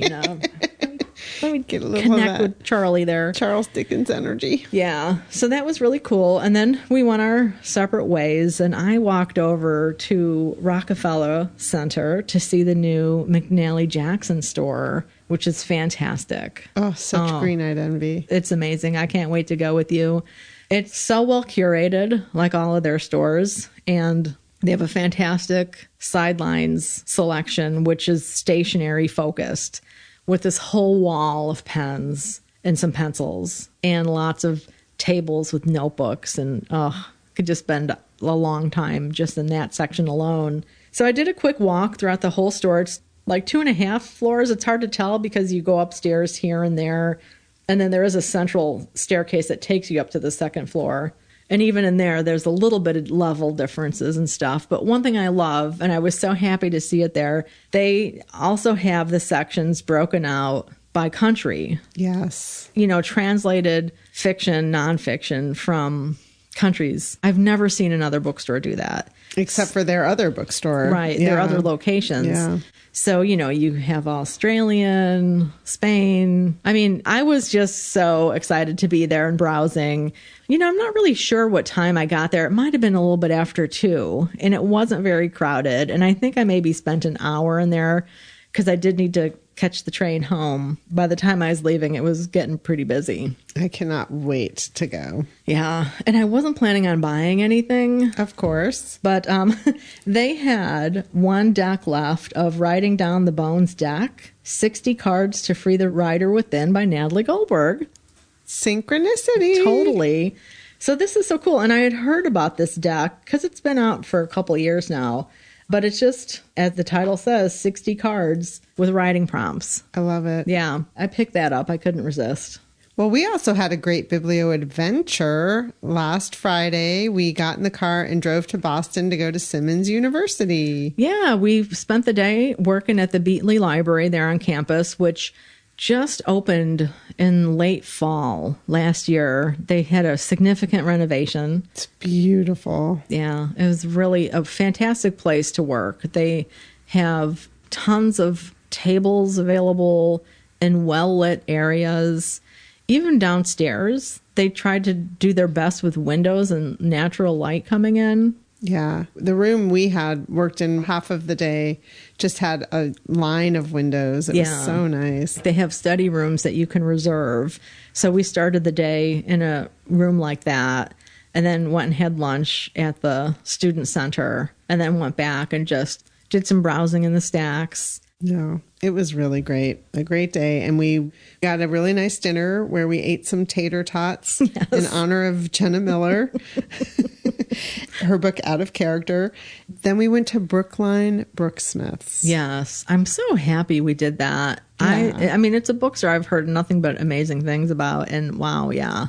Let me get a little connect with Charlie there. Charles Dickens energy. Yeah. So that was really cool. And then we went our separate ways, and I walked over to Rockefeller Center to see the new McNally Jackson store, which is fantastic. Oh, such green eyed envy. It's amazing. I can't wait to go with you. It's so well curated, like all of their stores, and they have a fantastic sidelines selection, which is stationery focused, with this whole wall of pens and some pencils and lots of tables with notebooks. And could just spend a long time just in that section alone. So I did a quick walk throughout the whole store. It's like 2.5 floors. It's hard to tell because you go upstairs here and there. And then there is a central staircase that takes you up to the second floor. And even in there, there's a little bit of level differences and stuff. But one thing I love, and I was so happy to see it there, they also have the sections broken out by country. Yes. Translated fiction, nonfiction from countries. I've never seen another bookstore do that. Except for their other bookstore. Right. Their other locations. Yeah. So, you have Australian, Spain. I mean, I was just so excited to be there and browsing. I'm not really sure what time I got there. It might have been a little bit after 2, and it wasn't very crowded. And I think I maybe spent an hour in there because I did need to catch the train home. By the time I was leaving, it was getting pretty busy. I cannot wait to go. Yeah. And I wasn't planning on buying anything. Of course. But they had one deck left of Writing Down the Bones deck, 60 Cards to Free the Writer Within by Natalie Goldberg. Synchronicity. Totally. So this is so cool. And I had heard about this deck because it's been out for a couple years now. But it's just, as the title says, 60 cards with writing prompts. I love it. Yeah, I picked that up. I couldn't resist. Well, we also had a great biblio adventure last Friday. We got in the car and drove to Boston to go to Simmons University. Yeah, we spent the day working at the Beatley Library there on campus, which just opened in late fall last year. They had a significant renovation. It's beautiful. Yeah, it was really a fantastic place to work. They have tons of tables available in well-lit areas. Even downstairs, they tried to do their best with windows and natural light coming in. Yeah. The room we had worked in half of the day just had a line of windows. It was so nice. They have study rooms that you can reserve. So we started the day in a room like that and then went and had lunch at the student center and then went back and just did some browsing in the stacks. No, it was really great. A great day. And we got a really nice dinner where we ate some tater tots in honor of Jenna Miller, her book Out of Character. Then we went to Brookline Brooksmiths. Yes. I'm so happy we did that. Yeah. I mean, it's a bookstore I've heard nothing but amazing things about. And wow, yeah.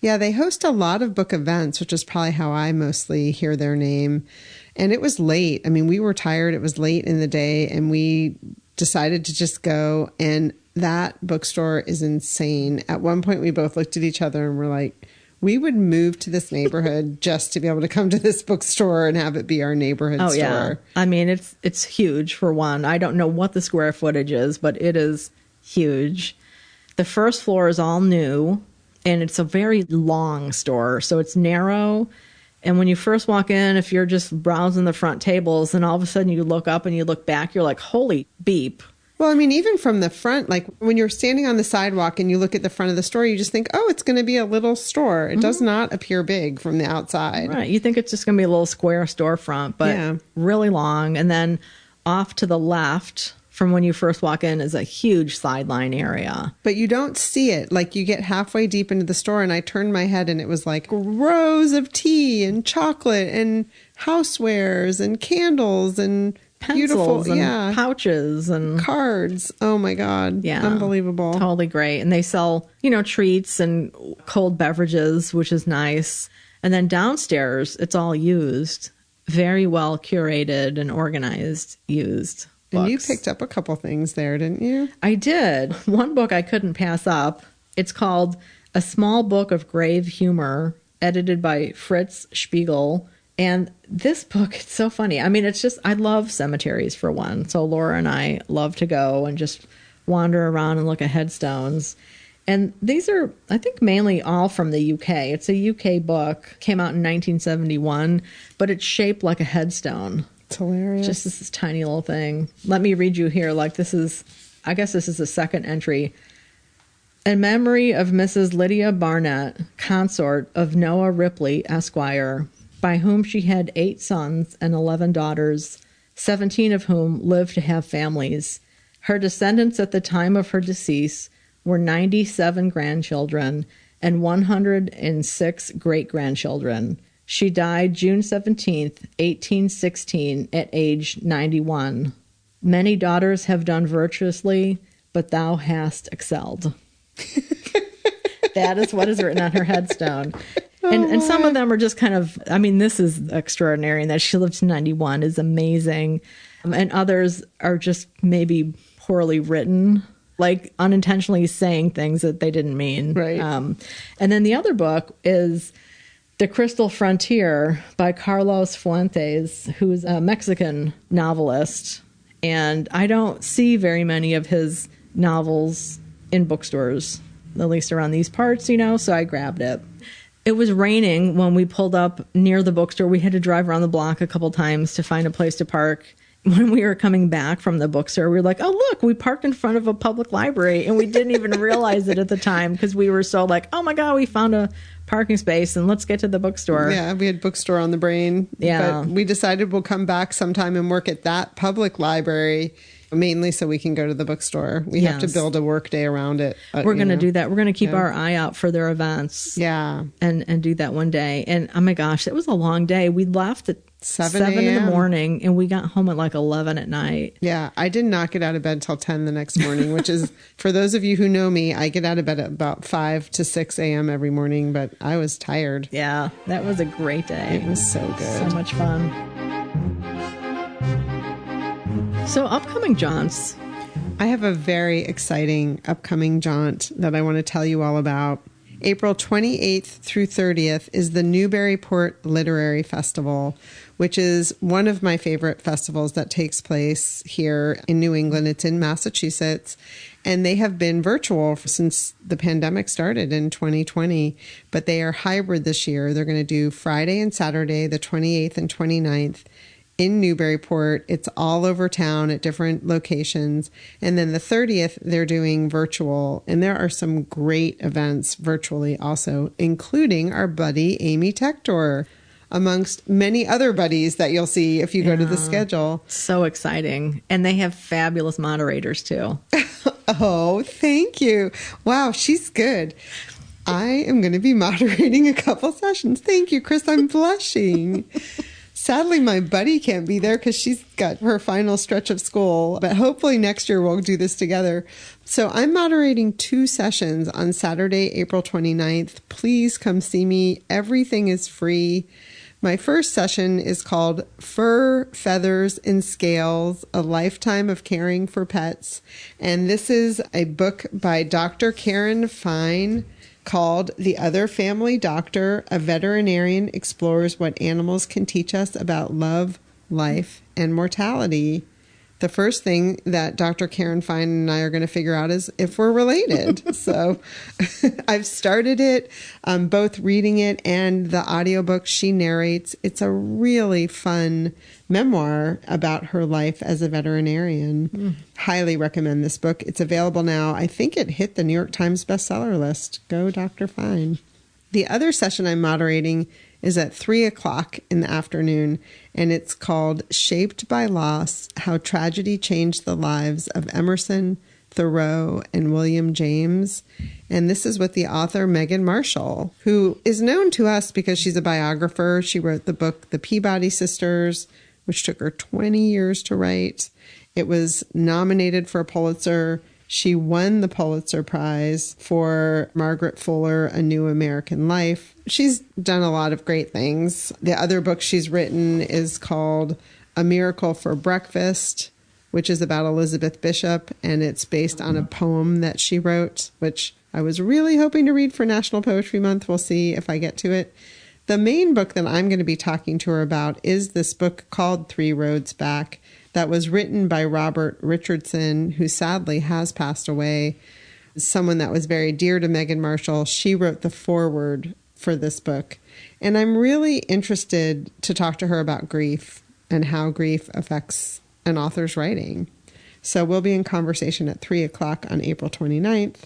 Yeah, they host a lot of book events, which is probably how I mostly hear their name. And it was late. I mean, we were tired. It was late in the day, and we decided to just go. And that bookstore is insane. At one point, we both looked at each other and were like, we would move to this neighborhood just to be able to come to this bookstore and have it be our neighborhood store. Yeah. I mean, it's huge for one. I don't know what the square footage is, but it is huge. The first floor is all new, and it's a very long store. So it's narrow. And when you first walk in, if you're just browsing the front tables and all of a sudden you look up and you look back, you're like, holy beep. Well, I mean, even from the front, like when you're standing on the sidewalk and you look at the front of the store, you just think, oh, it's going to be a little store. It does not appear big from the outside. Right. You think it's just going to be a little square storefront, but really long. And then off to the left from when you first walk in is a huge sideline area. But you don't see it. Like you get halfway deep into the store and I turned my head and it was like rows of tea and chocolate and housewares and candles and pencils beautiful and pouches and cards. Oh my God. Yeah. Unbelievable. Totally great. And they sell, treats and cold beverages, which is nice. And then downstairs, it's all used. Very well curated and organized used. And you books. picked up a couple things there, didn't you? I did. One book I couldn't pass up. It's called A Small Book of Grave Humor, edited by Fritz Spiegel. And this book, it's so funny. I mean, it's just, I love cemeteries for one. So Laura and I love to go and just wander around and look at headstones. And these are, I think, mainly all from the UK. It's a UK book, came out in 1971, but it's shaped like a headstone. It's hilarious. Just this tiny little thing. Let me read you here. Like this is, I guess this is the second entry. In memory of Mrs. Lydia Barnett, consort of Noah Ripley, Esquire, by whom she had 8 sons and 11 daughters, 17 of whom lived to have families. Her descendants at the time of her decease were 97 grandchildren and 106 great-grandchildren. She died June 17th, 1816, at age 91. Many daughters have done virtuously, but thou hast excelled. That is what is written on her headstone. And some of them are just kind of, I mean, this is extraordinary. And that she lived to 91 is amazing. And others are just maybe poorly written, like unintentionally saying things that they didn't mean. Right. And then the other book is The Crystal Frontier by Carlos Fuentes, who's a Mexican novelist. And I don't see very many of his novels in bookstores, at least around these parts, so I grabbed it. It was raining when we pulled up near the bookstore. We had to drive around the block a couple times to find a place to park. When we were coming back from the bookstore, we were like, oh, look, we parked in front of a public library. And we didn't even realize it at the time because we were so like, oh, my God, we found a parking space and let's get to the bookstore. Yeah, we had bookstore on the brain. Yeah. But we decided we'll come back sometime and work at that public library, mainly so we can go to the bookstore. We have to build a work day around it. We're going to do that. We're going to keep our eye out for their events. Yeah. And do that one day. And oh my gosh, it was a long day. We left at 7 in the morning and we got home at like 11 at night. Yeah. I did not get out of bed till 10 the next morning, which is, for those of you who know me, I get out of bed at about 5 to 6 a.m. every morning, but I was tired. Yeah. That was a great day. It was so good. So much fun. So upcoming jaunts. I have a very exciting upcoming jaunt that I want to tell you all about. April 28th through 30th is the Newburyport Literary Festival, which is one of my favorite festivals that takes place here in New England. It's in Massachusetts, and they have been virtual since the pandemic started in 2020, but they are hybrid this year. They're going to do Friday and Saturday, the 28th and 29th. In Newburyport. It's all over town at different locations. And then the 30th, they're doing virtual. And there are some great events virtually also, including our buddy Amy Tector, amongst many other buddies that you'll see if you go to the schedule. So exciting. And they have fabulous moderators too. Oh, thank you. Wow, she's good. I am going to be moderating a couple sessions. Thank you, Chris. I'm blushing. Sadly, my buddy can't be there because she's got her final stretch of school, but hopefully next year we'll do this together. So I'm moderating 2 sessions on Saturday, April 29th. Please come see me. Everything is free. My first session is called Fur, Feathers, and Scales, A Lifetime of Caring for Pets. And this is a book by Dr. Karen Fine, called The Other Family Doctor, a veterinarian explores what animals can teach us about love, life, and mortality. The first thing that Dr. Karen Fine and I are going to figure out is if we're related. So I've started it, both reading it and the audiobook she narrates. It's a really fun memoir about her life as a veterinarian. Highly recommend this book. It's available now. I think it hit the New York Times bestseller list. Go Dr. Fine. The other session I'm moderating is at 3:00 in the afternoon, and it's called Shaped by Loss, How Tragedy Changed the Lives of Emerson, Thoreau, and William James. And this is with the author Megan Marshall, who is known to us because she's a biographer. She wrote the book The Peabody Sisters, which took her 20 years to write. It was nominated for a Pulitzer. She won the Pulitzer Prize for Margaret Fuller, A New American Life. She's done a lot of great things. The other book she's written is called A Miracle for Breakfast, which is about Elizabeth Bishop, and it's based on a poem that she wrote, which I was really hoping to read for National Poetry Month. We'll see if I get to it. The main book that I'm going to be talking to her about is this book called 3 Roads Back, that was written by Robert Richardson, who sadly has passed away. Someone that was very dear to Megan Marshall. She wrote the foreword for this book. And I'm really interested to talk to her about grief and how grief affects an author's writing. So we'll be in conversation at 3:00 on April 29th.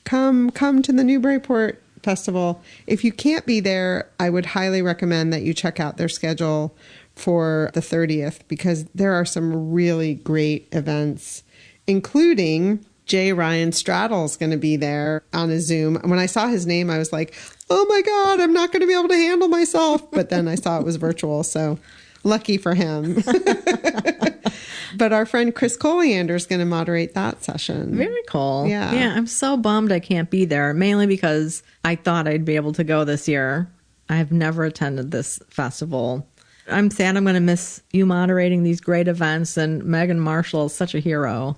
Come to the Newburyport Festival. If you can't be there, I would highly recommend that you check out their schedule for the 30th, because there are some really great events, including J. Ryan Straddle's going to be there on a Zoom. When I saw his name, I was like, oh my God, I'm not going to be able to handle myself. But then I saw it was virtual, so lucky for him. But our friend Chris Coliander is going to moderate that session. Very cool. Yeah. Yeah, I'm so bummed I can't be there, mainly because I thought I'd be able to go this year. I've never attended this festival. I'm sad I'm going to miss you moderating these great events, and Megan Marshall is such a hero,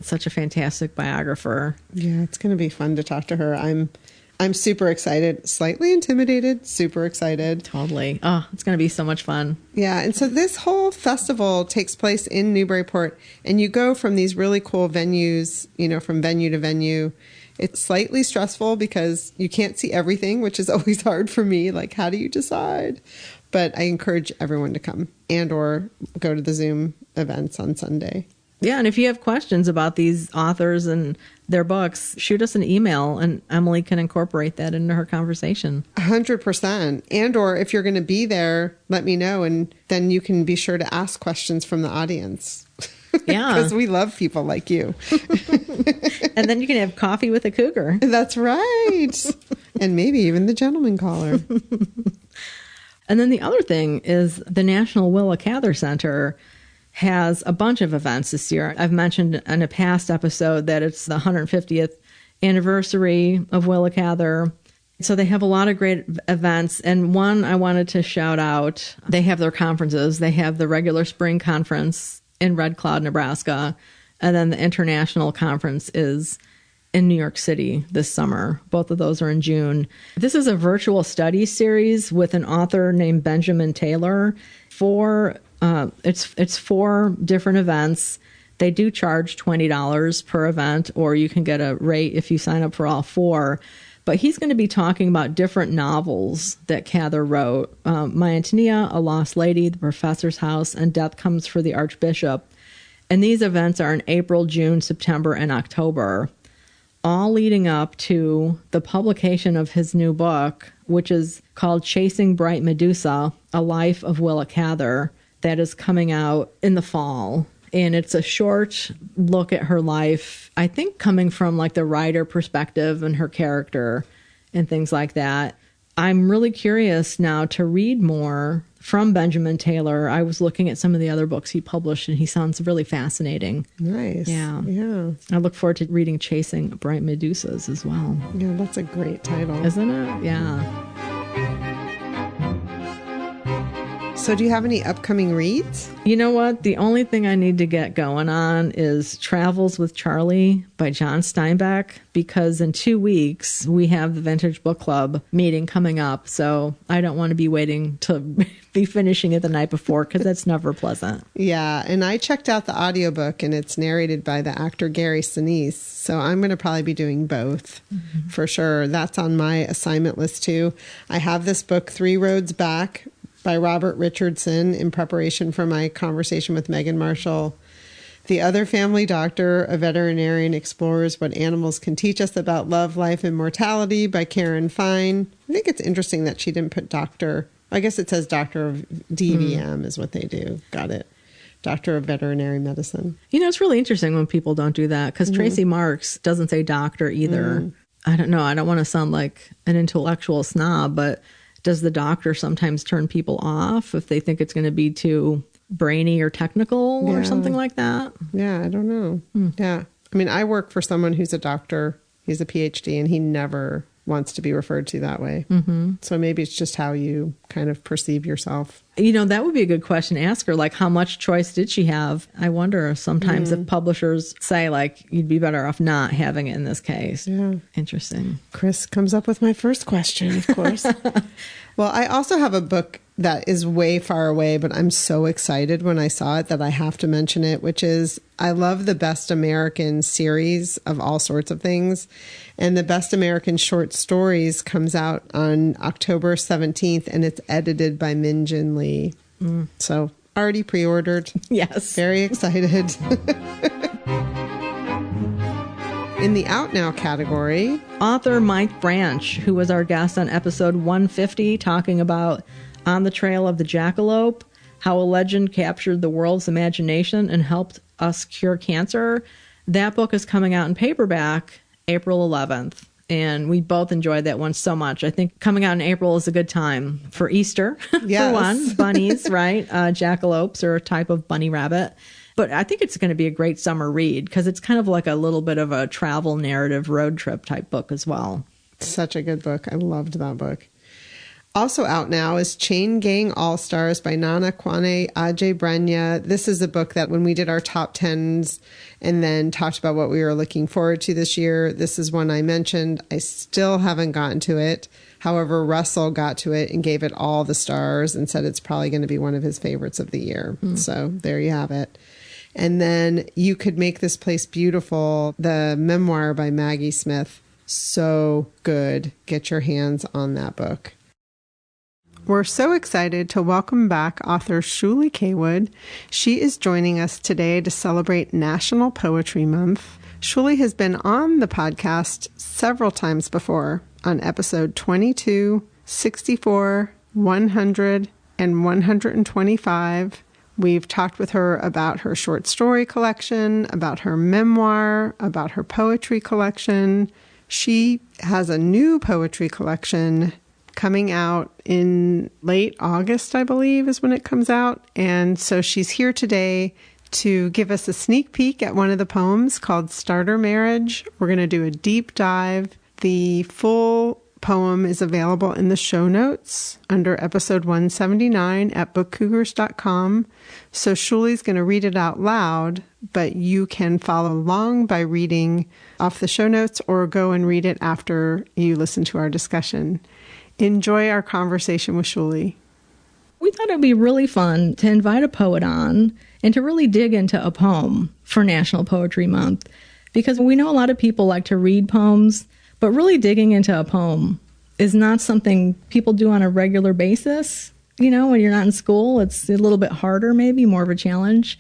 such a fantastic biographer. Yeah, it's going to be fun to talk to her. I'm I'm super excited, slightly intimidated, super excited. Totally. Oh, it's going to be so much fun. Yeah. And so this whole festival takes place in Newburyport, and you go from these really cool venues, you know, from venue to venue. It's slightly stressful because you can't see everything, which is always hard for me. Like, how do you decide? But I encourage everyone to come and or go to the Zoom events on Sunday. Yeah, and if you have questions about these authors and their books, shoot us an email and Emily can incorporate that into her conversation. 100%. And or if you're going to be there, let me know, and then you can be sure to ask questions from the audience. Yeah. Because we love people like you. And then you can have coffee with a cougar. That's right. And maybe even the gentleman caller. And then the other thing is the National Willa Cather Center has a bunch of events this year. I've mentioned in a past episode that it's the 150th anniversary of Willa Cather. So they have a lot of great events. And one I wanted to shout out, they have their conferences. They have the regular spring conference in Red Cloud, Nebraska. And then the international conference is in New York City this summer. Both of those are in June. This is a virtual study series with an author named Benjamin Taylor. It's 4 different events. They do charge $20 per event, or you can get a rate if you sign up for all 4. But he's going to be talking about different novels that Cather wrote. My Antonia, A Lost Lady, The Professor's House, and Death Comes for the Archbishop. And these events are in April, June, September, and October, all leading up to the publication of his new book, which is called Chasing Bright Medusa, A Life of Willa Cather, that is coming out in the fall. And it's a short look at her life, I think coming from like the writer perspective and her character and things like that. I'm really curious now to read more from Benjamin Taylor. I was looking at some of the other books he published, and he sounds really fascinating. Nice. Yeah. Yeah. I look forward to reading Chasing Bright Medusas as well. Yeah, that's a great title. Isn't it? Yeah. So do you have any upcoming reads? You know what? The only thing I need to get going on is Travels with Charlie by John Steinbeck, because in 2 weeks we have the Vintage Book Club meeting coming up. So I don't want to be waiting to be finishing it the night before, because that's never pleasant. Yeah. And I checked out the audiobook, and it's narrated by the actor Gary Sinise. So I'm going to probably be doing both for sure. That's on my assignment list too. I have this book, 3 Roads Back, by Robert Richardson, in preparation for my conversation with Megan Marshall. The Other Family Doctor, a veterinarian explores what animals can teach us about love, life, and mortality, by Karen Fine. I think it's interesting that she didn't put doctor. I guess it says doctor of DVM is what they do. Got it. Doctor of Veterinary Medicine. You know, it's really interesting when people don't do that, because Tracey Marks doesn't say doctor either. I don't know. I don't want to sound like an intellectual snob, but does the doctor sometimes turn people off if they think it's going to be too brainy or technical or something like that? Yeah, I don't know. Yeah. I mean, I work for someone who's a doctor. He's a PhD, and he never wants to be referred to that way. So maybe it's just how you kind of perceive yourself. You know, that would be a good question to ask her. Like, how much choice did she have? I wonder sometimes if publishers say, like, you'd be better off not having it in this case. Yeah. Interesting. Chris comes up with my first question, of course. Well, I also have a book that is way far away, but I'm so excited when I saw it that I have to mention it, which is, I love the Best American series of all sorts of things. And the Best American Short Stories comes out on October 17th, and it's edited by Min Jin Lee. So already pre-ordered. Yes. Very excited. In the Out Now category, author Mike Branch, who was our guest on episode 150, talking about On the Trail of the Jackalope, how a legend captured the world's imagination and helped us cure cancer. That book is coming out in paperback April 11th. And we both enjoyed that one so much. I think coming out in April is a good time for Easter, yes. for one. Bunnies, right? Jackalopes are a type of bunny rabbit. But I think it's going to be a great summer read, because it's kind of like a little bit of a travel narrative road trip type book as well. Such a good book. I loved that book. Also out now is Chain Gang All-Stars by Nana Kwane Adjei-Brenyah. This is a book that when we did our top 10s and then talked about what we were looking forward to this year, this is one I mentioned. I still haven't gotten to it. However, Russell got to it and gave it all the stars and said it's probably going to be one of his favorites of the year. So there you have it. And then You Could Make This Place Beautiful, the memoir by Maggie Smith. So good. Get your hands on that book. We're so excited to welcome back author Shuly Cawood. She is joining us today to celebrate National Poetry Month. Shuly has been on the podcast several times before, on episode 22, 64, 100, and 125. We've talked with her about her short story collection, about her memoir, about her poetry collection. She has a new poetry collection coming out in late August, I believe, is when it comes out. And so she's here today to give us a sneak peek at one of the poems called Starter Marriage. We're going to do a deep dive. The full poem is available in the show notes under episode 179 at bookcougars.com. So Shuly's going to read it out loud, but you can follow along by reading off the show notes or go and read it after you listen to our discussion. Enjoy our conversation with Shuly. We thought it'd be really fun to invite a poet on and to really dig into a poem for National Poetry Month, because we know a lot of people like to read poems, but really digging into a poem is not something people do on a regular basis. You know, when you're not in school, it's a little bit harder, maybe more of a challenge.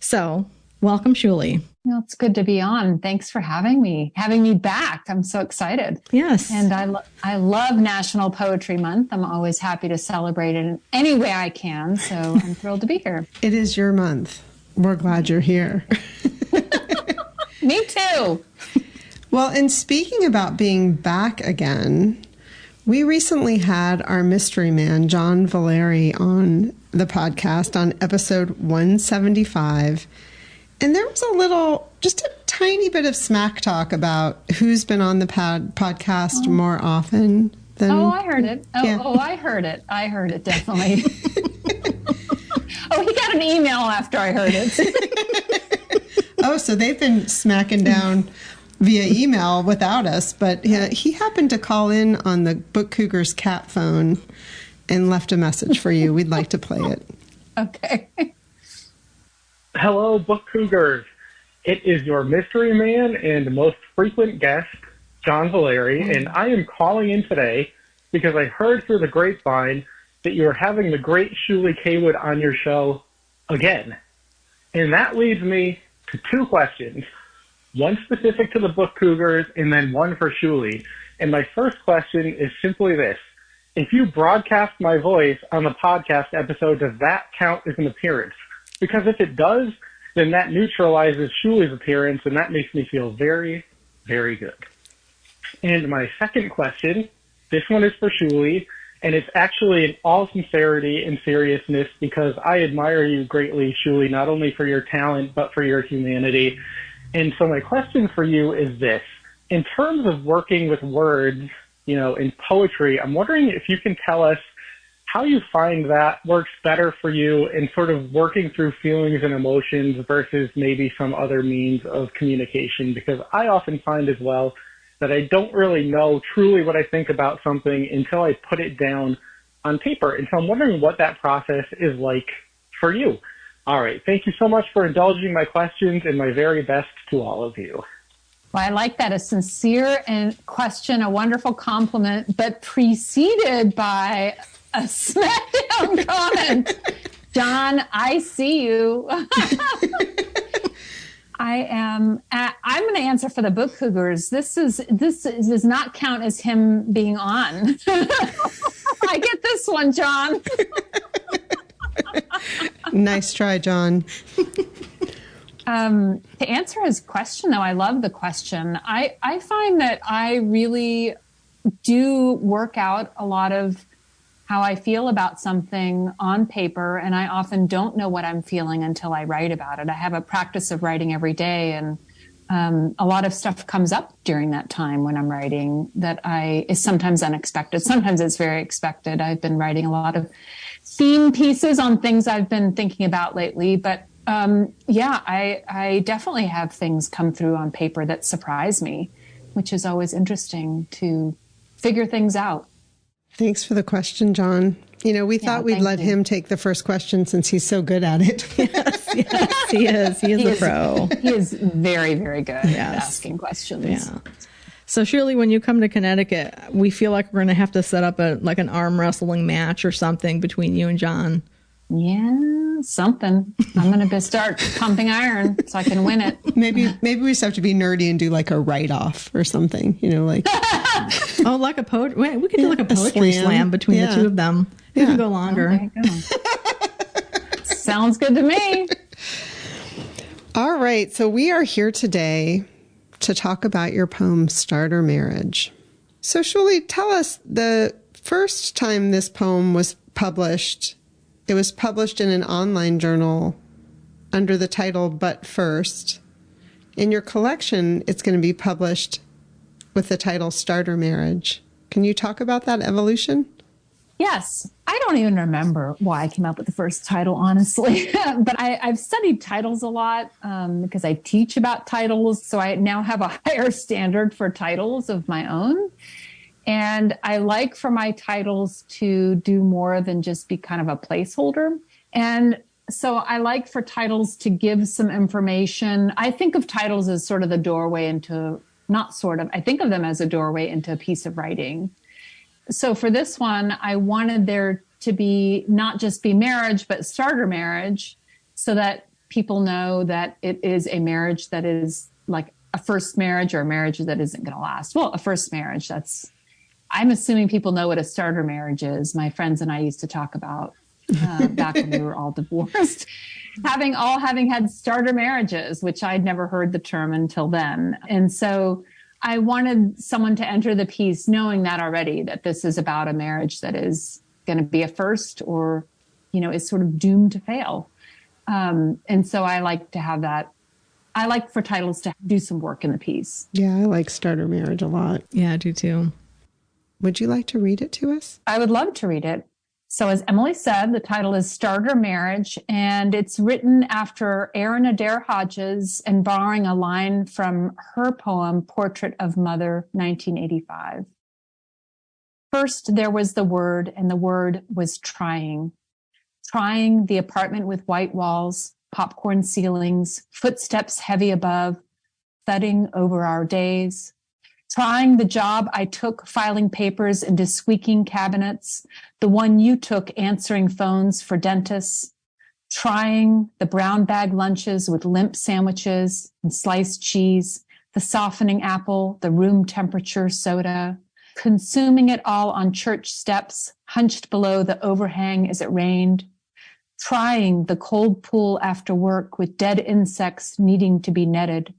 So welcome, Shuly. Well, it's good to be on. Thanks for having me back. I'm so excited. Yes. And I love National Poetry Month. I'm always happy to celebrate it in any way I can. So I'm thrilled to be here. It is your month. We're glad you're here. Me too. Well, and speaking about being back again, we recently had our mystery man, John Valeri, on the podcast on episode 175. And there was just a tiny bit of smack talk about who's been on the podcast more often than... Oh, I heard it. Yeah. I heard it. I heard it, definitely. Oh, he got an email after I heard it. Oh, so they've been smacking down via email without us. But he happened to call in on the Book Cougars cat phone and left a message for you. We'd like to play it. Okay. Hello, Book Cougars. It is your mystery man and most frequent guest, John Valeri, and I am calling in today because I heard through the grapevine that you are having the great Shuly Cawood on your show again. And that leads me to two questions, one specific to the Book Cougars and then one for Shuly. And my first question is simply this. If you broadcast my voice on the podcast episode, does that count as an appearance? Because if it does, then that neutralizes Shuly's appearance, and that makes me feel very, very good. And my second question, this one is for Shuly, and it's actually in all sincerity and seriousness because I admire you greatly, Shuly, not only for your talent, but for your humanity. And so my question for you is this. In terms of working with words, in poetry, I'm wondering if you can tell us how you find that works better for you in sort of working through feelings and emotions versus maybe some other means of communication, because I often find as well that I don't really know truly what I think about something until I put it down on paper. And so I'm wondering what that process is like for you. All right. Thank you so much for indulging my questions, and my very best to all of you. Well, I like that. A sincere question, a wonderful compliment, but preceded by a smackdown comment. John, I see you. I'm going to answer for the Book Cougars. This does not count as him being on. I get this one, John. Nice try, John. To answer his question, though, I love the question. I find that I really do work out a lot of how I feel about something on paper, and I often don't know what I'm feeling until I write about it. I have a practice of writing every day, and a lot of stuff comes up during that time when I'm writing that is sometimes unexpected. Sometimes it's very expected. I've been writing a lot of theme pieces on things I've been thinking about lately. But I definitely have things come through on paper that surprise me, which is always interesting to figure things out. Thanks for the question, John. We thought we'd let him take the first question since he's so good at it. Yes, he is. He is a pro. He is very, very good at asking questions. Yeah. So, Shuly, when you come to Connecticut, we feel like we're going to have to set up an arm wrestling match or something between you and John. Yeah, something. I'm going to start pumping iron so I can win it. Maybe we just have to be nerdy and do like a write-off or something, like. Oh, like a poetry. Wait, we could do like a poetry slam between the two of them. We can go longer. Okay, go. Sounds good to me. All right. So we are here today to talk about your poem, Starter Marriage. So Shuly, tell us the first time this poem was published. It was published in an online journal under the title But First. In your collection, it's going to be published with the title Starter Marriage. Can you talk about that evolution? Yes. I don't even remember why I came up with the first title, honestly. But I've studied titles a lot because I teach about titles. So I now have a higher standard for titles of my own. And I like for my titles to do more than just be kind of a placeholder. And so I like for titles to give some information. I think of titles as sort of the doorway into, not sort of, I think of them as a doorway into a piece of writing. So for this one, I wanted there to be not just be marriage, but starter marriage, so that people know that it is a marriage that is like a first marriage or a marriage that isn't going to last. Well, a first marriage, I'm assuming people know what a starter marriage is. My friends and I used to talk about back when we were all divorced, having had starter marriages, which I'd never heard the term until then. And so I wanted someone to enter the piece knowing that already, that this is about a marriage that is going to be a first or, is sort of doomed to fail. And so I like to have that. I like for titles to do some work in the piece. Yeah, I like starter marriage a lot. Yeah, I do too. Would you like to read it to us? I would love to read it. So as Emily said, the title is Starter Marriage, and it's written after Erin Adair Hodges and borrowing a line from her poem, Portrait of Mother, 1985. First, there was the word, and the word was trying. Trying the apartment with white walls, popcorn ceilings, footsteps heavy above, thudding over our days. Trying the job I took filing papers into squeaking cabinets, the one you took answering phones for dentists. Trying the brown bag lunches with limp sandwiches and sliced cheese, the softening apple, the room temperature soda. Consuming it all on church steps, hunched below the overhang as it rained. Trying the cold pool after work with dead insects needing to be netted.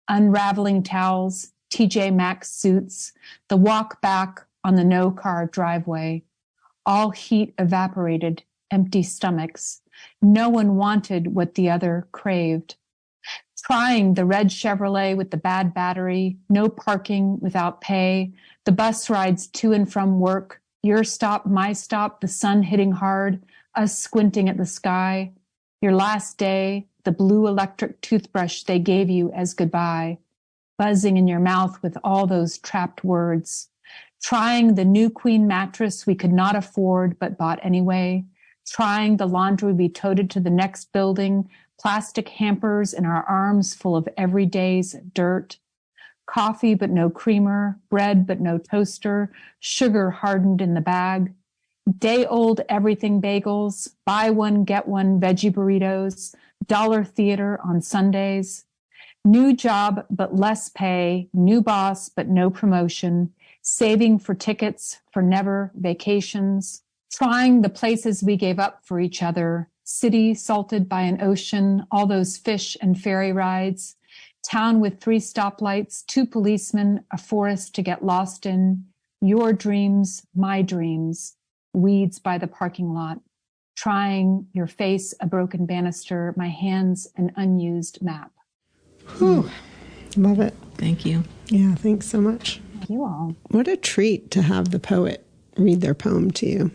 Unraveling towels, TJ Maxx suits, the walk back on the no-car driveway. All heat evaporated, empty stomachs. No one wanted what the other craved. Trying the red Chevrolet with the bad battery, no parking without pay, the bus rides to and from work, your stop, my stop, the sun hitting hard, us squinting at the sky. Your last day, the blue electric toothbrush they gave you as goodbye. Buzzing in your mouth with all those trapped words. Trying the new queen mattress we could not afford but bought anyway. Trying the laundry we toted to the next building, plastic hampers in our arms full of every day's dirt. Coffee but no creamer, bread but no toaster, sugar hardened in the bag. Day-old everything bagels, buy one, get one veggie burritos, dollar theater on Sundays. New job, but less pay. New boss, but no promotion. Saving for tickets for never vacations. Trying the places we gave up for each other. City salted by an ocean. All those fish and ferry rides. Town with 3 stoplights, 2 policemen, a forest to get lost in. Your dreams, my dreams. Weeds by the parking lot. Trying your face, a broken banister. My hands, an unused map. Whew. Love it. Thank you. Yeah, thanks so much. Thank you all. What a treat to have the poet read their poem to you.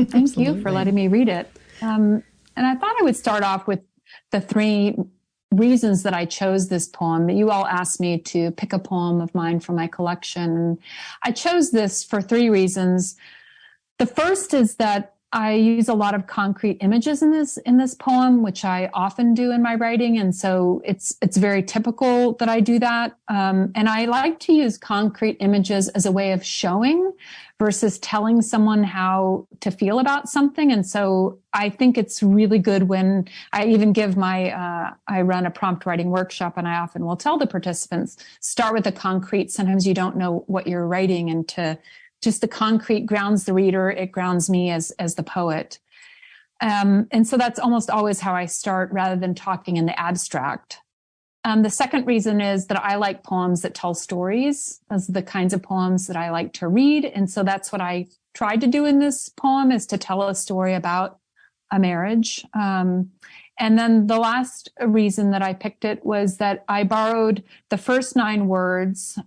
Thank you for letting me read it. And I thought I would start off with the 3 reasons that I chose this poem. You all asked me to pick a poem of mine from my collection. I chose this for 3 reasons. The first is that I use a lot of concrete images in this poem, which I often do in my writing, and so it's very typical that I do that. And I like to use concrete images as a way of showing versus telling someone how to feel about something. And so I think it's really good when I even give I run a prompt writing workshop, and I often will tell the participants, start with the concrete. Sometimes you don't know what you're writing, and just the concrete grounds the reader. It grounds me as the poet. And so that's almost always how I start, rather than talking in the abstract. The second reason is that I like poems that tell stories. Those are the kinds of poems that I like to read. And so that's what I tried to do in this poem, is to tell a story about a marriage. And then the last reason that I picked it was that I borrowed the first 9 words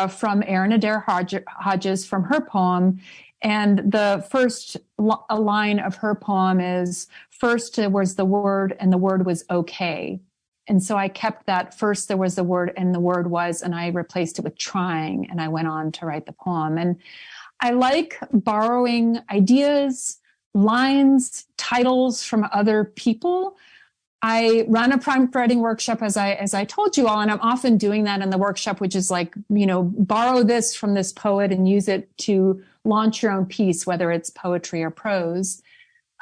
from Erin Adair Hodges from her poem. And the first line of her poem is, first there was the word, and the word was okay. And so I kept that, first there was the word, and the word was, and I replaced it with trying, and I went on to write the poem. And I like borrowing ideas, lines, titles from other people. I run a prompt writing workshop, as I told you all, and I'm often doing that in the workshop, which is like, borrow this from this poet and use it to launch your own piece, whether it's poetry or prose.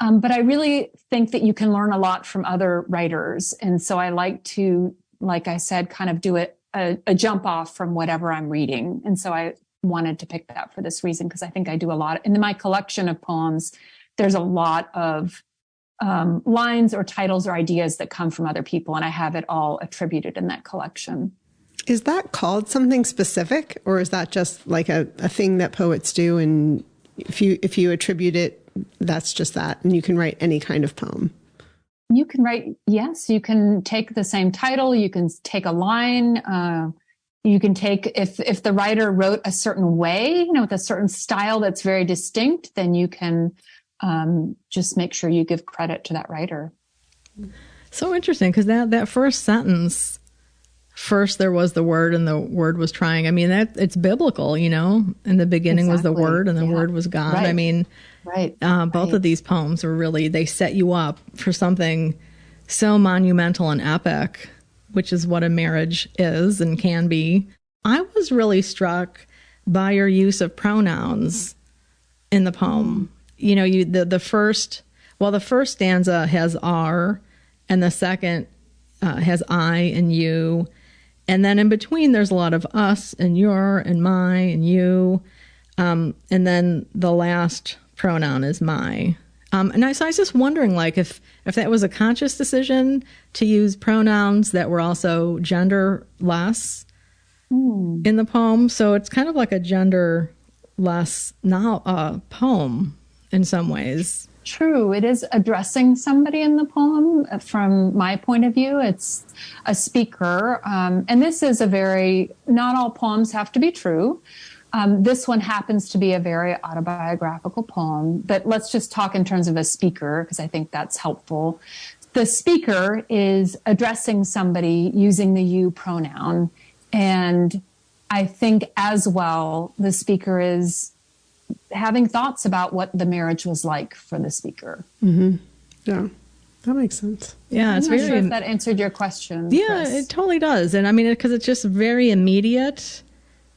But I really think that you can learn a lot from other writers. And so I like to, like I said, kind of do a jump off from whatever I'm reading. And so I wanted to pick that for this reason, because I think I do a lot. In my collection of poems, there's a lot of lines or titles or ideas that come from other people, and I have it all attributed in that collection. Is that called something specific, or is that just like a thing that poets do, and if you attribute it, that's just that, and you can write any kind of poem? You can write, yes, you can take the same title, you can take a line, you can take, if the writer wrote a certain way, with a certain style that's very distinct, then you can just make sure you give credit to that writer. So interesting, because that first sentence, first there was the word, and the word was trying. I mean, it's biblical, in the beginning was the word, and the word was God. Right. I mean, right. Both of these poems were really, they set you up for something so monumental and epic, which is what a marriage is and can be. I was really struck by your use of pronouns in the poem. The first stanza has our, and the second has I and you. And then in between, there's a lot of us and your and my and you. And then the last pronoun is my. So I was just wondering, like, if that was a conscious decision to use pronouns that were also genderless in the poem. So it's kind of like a genderless poem in some ways. True. It is addressing somebody in the poem. From my point of view, it's a speaker. And this is not all poems have to be true. This one happens to be a very autobiographical poem, but let's just talk in terms of a speaker, because I think that's helpful. The speaker is addressing somebody using the you pronoun. And I think as well, the speaker is having thoughts about what the marriage was like for the speaker. Mm-hmm. Yeah, that makes sense. Yeah, I'm not sure if that answered your question. Yeah, Chris. It totally does. And I mean, because it's just very immediate.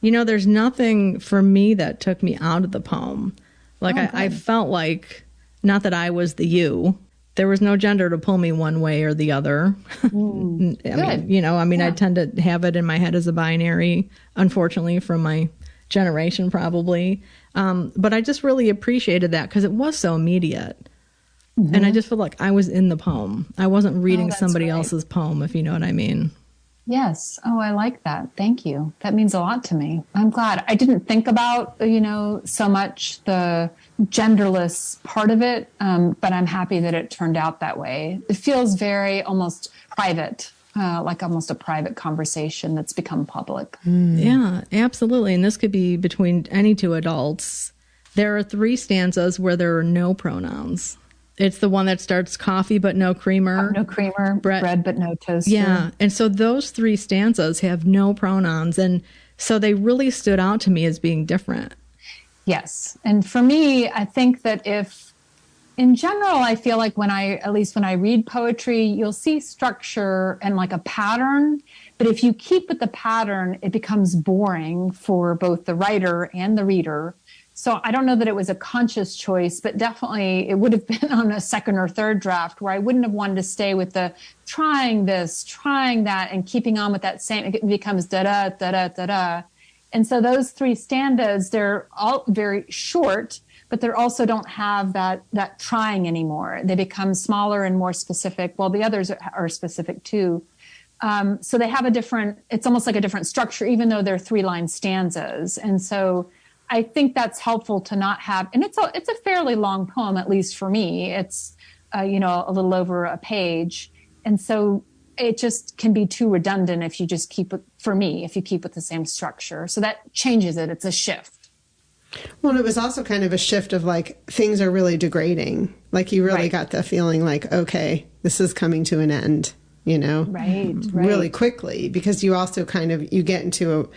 There's nothing for me that took me out of the poem. Like, I felt like, not that I was the you. There was no gender to pull me one way or the other. I tend to have it in my head as a binary, unfortunately, from my generation probably. But I just really appreciated that because it was so immediate. Mm-hmm. And I just felt like I was in the poem. I wasn't reading somebody else's poem, if you know what I mean. Yes. Oh, I like that. Thank you. That means a lot to me. I'm glad. I didn't think about, so much the genderless part of it, but I'm happy that it turned out that way. It feels very almost private like almost a private conversation that's become public. Yeah, absolutely. And this could be between any two adults. There are 3 stanzas where there are no pronouns. It's the one that starts coffee but no creamer. No creamer, bread but no toaster. Yeah. And so those 3 stanzas have no pronouns. And so they really stood out to me as being different. Yes. And for me, I think that in general, I feel like at least when I read poetry, you'll see structure and like a pattern. But if you keep with the pattern, it becomes boring for both the writer and the reader. So I don't know that it was a conscious choice, but definitely it would have been on a second or third draft where I wouldn't have wanted to stay with the trying this, trying that, and keeping on with that same, it becomes da-da, da-da, da-da. And so those 3 stanzas, they're all very short, but they also don't have that trying anymore. They become smaller and more specific. Well, the others are specific too. So they have it's almost like a different structure, even though they're 3-line stanzas. And so I think that's helpful to not have, and it's a fairly long poem, at least for me. It's, a little over a page. And so it just can be too redundant if you just keep with the same structure. So that changes it. It's a shift. Well, and it was also kind of a shift of like, things are really degrading. Like you really got the feeling like, okay, this is coming to an end, Right. really quickly, because you also you get into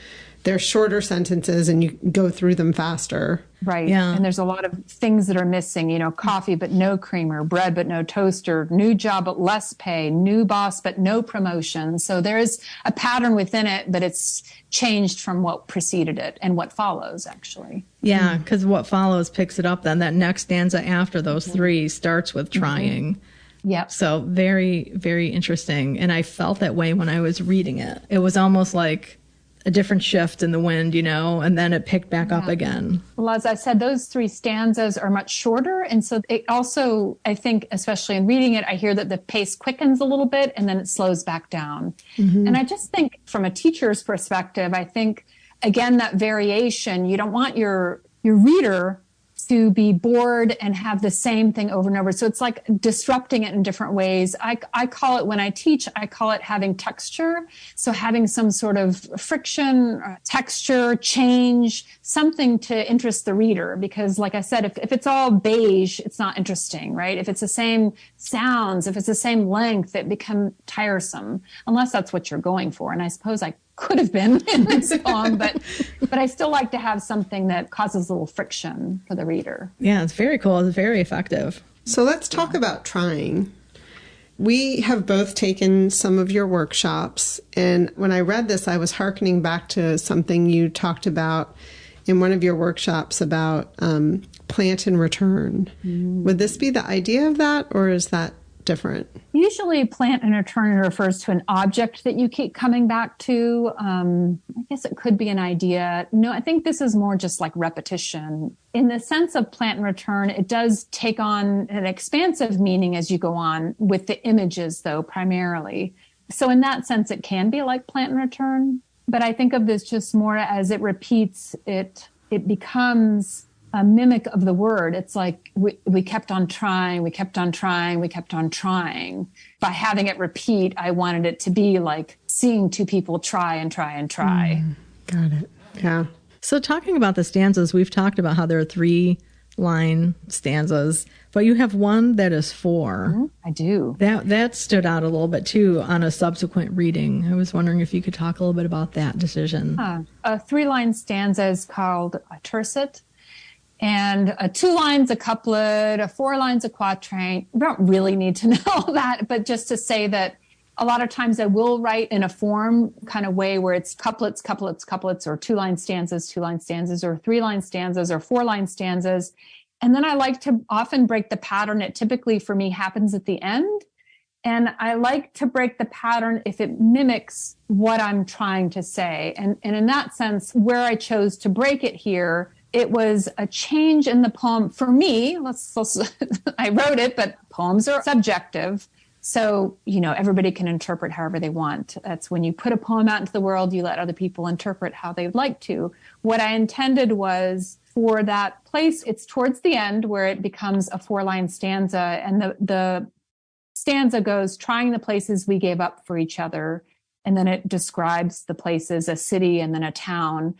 they're shorter sentences and you go through them faster. Right. Yeah. And there's a lot of things that are missing, coffee but no creamer, bread but no toaster, new job but less pay, new boss but no promotion. So there's a pattern within it, but it's changed from what preceded it and what follows, actually. Yeah, because what follows picks it up then. That next stanza after those 3 starts with trying. Yep. So very, very interesting. And I felt that way when I was reading it. It was almost like a different shift in the wind, and then it picked back up again. Well, as I said, those 3 stanzas are much shorter. And so it also, I think, especially in reading it, I hear that the pace quickens a little bit and then it slows back down. And I just think from a teacher's perspective, I think, again, that variation, you don't want your reader to be bored and have the same thing over and over. So it's like disrupting it in different ways. I call it, when I teach, I call it having texture. So having some sort of friction, texture, change, something to interest the reader. Because like I said, if it's all beige, it's not interesting, right? If it's the same sounds, if it's the same length, it becomes tiresome, unless that's what you're going for. And I suppose I could have been in this poem, but I still like to have something that causes a little friction for the reader. Yeah, it's very cool. It's very effective. So let's talk about trying. We have both taken some of your workshops, and when I read this, I was hearkening back to something you talked about in one of your workshops about plant and return. Would this be the idea of that, or is that different? Usually plant and return refers to an object that you keep coming back to. I guess it could be an idea. No, I think this is more just like repetition. In the sense of plant and return, it does take on an expansive meaning as you go on with the images, though, primarily. So in that sense, it can be like plant and return. But I think of this just more as it repeats, it becomes a mimic of the word. It's like we kept on trying, we kept on trying, we kept on trying. By having it repeat, I wanted it to be like seeing 2 people try and try and try. Got it. Yeah. So talking about the stanzas, we've talked about how there are 3-line stanzas, but you have one that is 4. I do. That stood out a little bit too on a subsequent reading. I was wondering if you could talk a little bit about that decision. A 3-line stanza is called a tercet. And 2 lines, a couplet, 4 lines, a quatrain. We don't really need to know that, but just to say that a lot of times I will write in a form kind of way where it's couplets, couplets, couplets, or 2-line stanzas, 2-line stanzas, or 3-line stanzas, or 4-line stanzas. And then I like to often break the pattern. It typically, for me, happens at the end. And I like to break the pattern if it mimics what I'm trying to say. And in that sense, where I chose to break it here, it was a change in the poem. For me, I wrote it, but poems are subjective. So, everybody can interpret however they want. That's when you put a poem out into the world, you let other people interpret how they'd like to. What I intended was for that place, it's towards the end where it becomes a 4-line stanza, and the stanza goes, trying the places we gave up for each other. And then it describes the places, a city and then a town.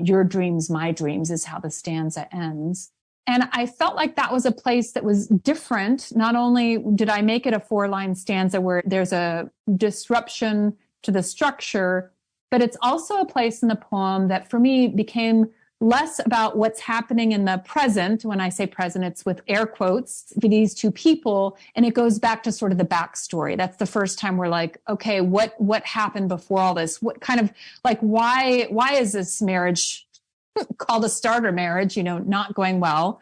Your dreams, my dreams is how the stanza ends. And I felt like that was a place that was different. Not only did I make it a 4-line stanza where there's a disruption to the structure, but it's also a place in the poem that for me became less about what's happening in the present. When I say present, it's with air quotes for these two people. And it goes back to sort of the backstory. That's the first time we're like, okay, what happened before all this? What kind of like, why is this marriage called a starter marriage, not going well?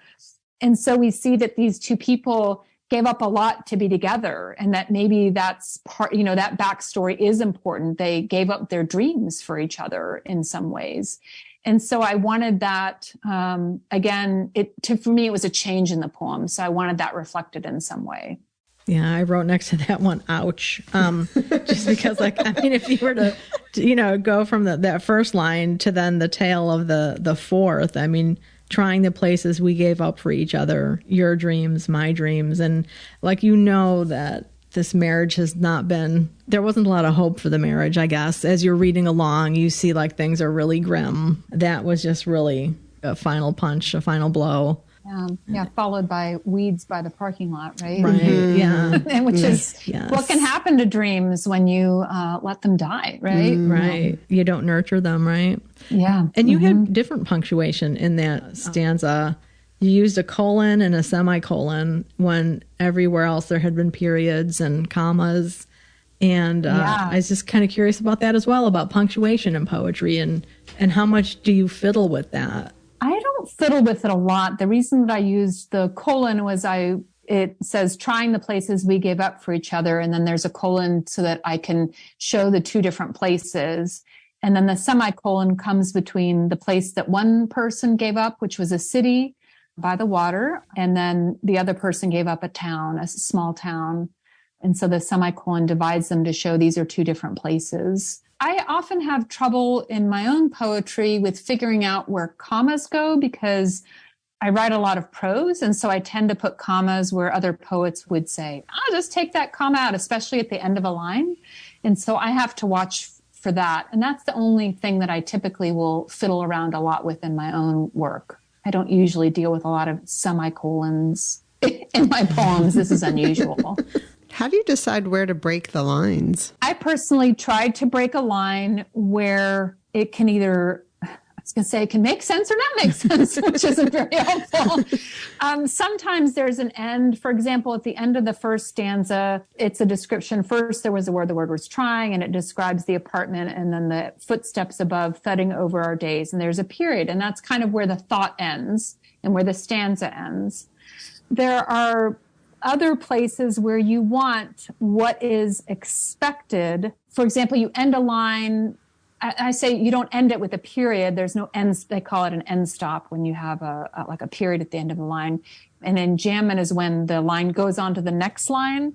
And so we see that these two people gave up a lot to be together, and that maybe that's part, that backstory is important. They gave up their dreams for each other in some ways. And so I wanted that, again, for me, it was a change in the poem. So I wanted that reflected in some way. Yeah, I wrote next to that one, ouch. Just because, if you were to go from that first line to then the tail of the fourth, trying the places we gave up for each other, your dreams, my dreams. And that this marriage has not been, there wasn't a lot of hope for the marriage, I guess. As you're reading along, you see things are really grim. That was just really a final punch, a final blow. Yeah, followed by weeds by the parking lot, right? Right, yeah. And which is what can happen to dreams when you let them die, right? Right. You don't nurture them, right? Yeah. And you had different punctuation in that stanza. You used a colon and a semicolon when everywhere else there had been periods and commas. And I was just kind of curious about that as well, about punctuation in poetry and how much do you fiddle with that? I don't fiddle with it a lot. The reason that I used the colon was it says trying the places we gave up for each other. And then there's a colon so that I can show the two different places. And then the semicolon comes between the place that one person gave up, which was a city by the water. And then the other person gave up a town, a small town. And so the semicolon divides them to show these are two different places. I often have trouble in my own poetry with figuring out where commas go because I write a lot of prose. And so I tend to put commas where other poets would say, I'll just take that comma out, especially at the end of a line. And so I have to watch for that. And that's the only thing that I typically will fiddle around a lot with in my own work. I don't usually deal with a lot of semicolons in my poems. This is unusual. How do you decide where to break the lines? I personally tried to break a line where it can either, it can make sense or not make sense, which isn't very helpful. Sometimes there's an end. For example, at the end of the first stanza, it's a description. First, there was a word, the word was trying, and it describes the apartment and then the footsteps above thudding over our days. And there's a period, and that's kind of where the thought ends and where the stanza ends. There are other places where you want what is expected. For example, you end a line. I say you don't end it with a period. There's no ends. They call it an end stop when you have a period at the end of the line. And enjambment is when the line goes on to the next line.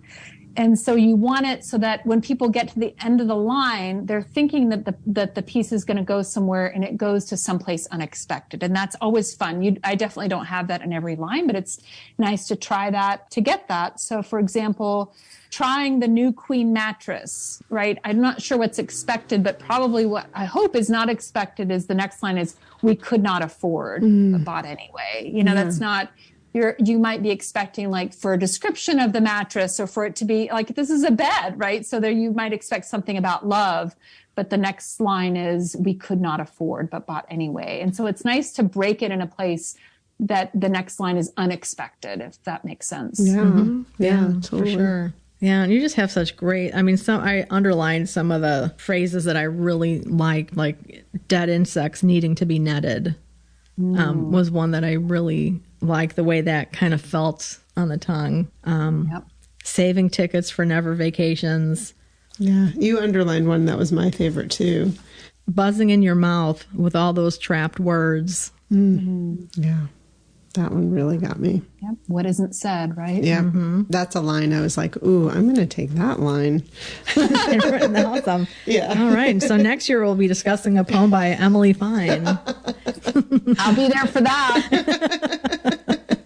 And so you want it so that when people get to the end of the line, they're thinking that the piece is going to go somewhere and it goes to someplace unexpected. And that's always fun. I definitely don't have that in every line, but it's nice to try that, to get that. So for example, trying the new queen mattress, right? I'm not sure what's expected, but probably what I hope is not expected is the next line is, we could not afford, but bought anyway. That's not... You might be expecting for a description of the mattress or for it to be this is a bed, right? So there you might expect something about love, but the next line is we could not afford, but bought anyway. And so it's nice to break it in a place that the next line is unexpected, if that makes sense. Yeah, yeah, totally. For sure. Yeah, and you just have such great, I underlined some of the phrases that I really like dead insects needing to be netted. Was one that I really like, the way that kind of felt on the tongue. Saving tickets for never vacations. Yeah, you underlined one that was my favorite too. Buzzing in your mouth with all those trapped words. Yeah, that one really got me. Yep. What isn't said, right? Yeah, that's a line I was like, ooh, I'm going to take that line. Awesome. Yeah. All right. So next year we'll be discussing a poem by Emily Fine. I'll be there for that.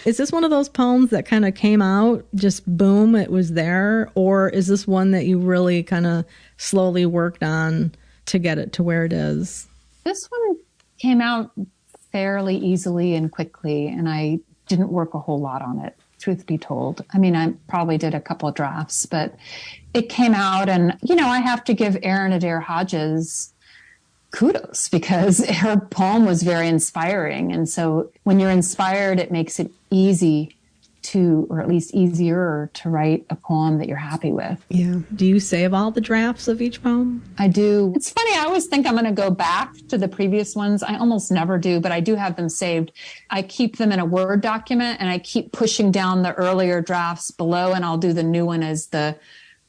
Is this one of those poems that kind of came out, just boom, it was there? Or is this one that you really kind of slowly worked on to get it to where it is? This one came out fairly easily and quickly, and I didn't work a whole lot on it, truth be told. I mean, I probably did a couple of drafts, but it came out, and, I have to give Erin Adair Hodges kudos because her poem was very inspiring. And so when you're inspired, it makes it easy to, or at least easier to write a poem that you're happy with. Yeah. Do you save all the drafts of each poem? I do. It's funny. I always think I'm going to go back to the previous ones. I almost never do, but I do have them saved. I keep them in a Word document and I keep pushing down the earlier drafts below, and I'll do the new one as the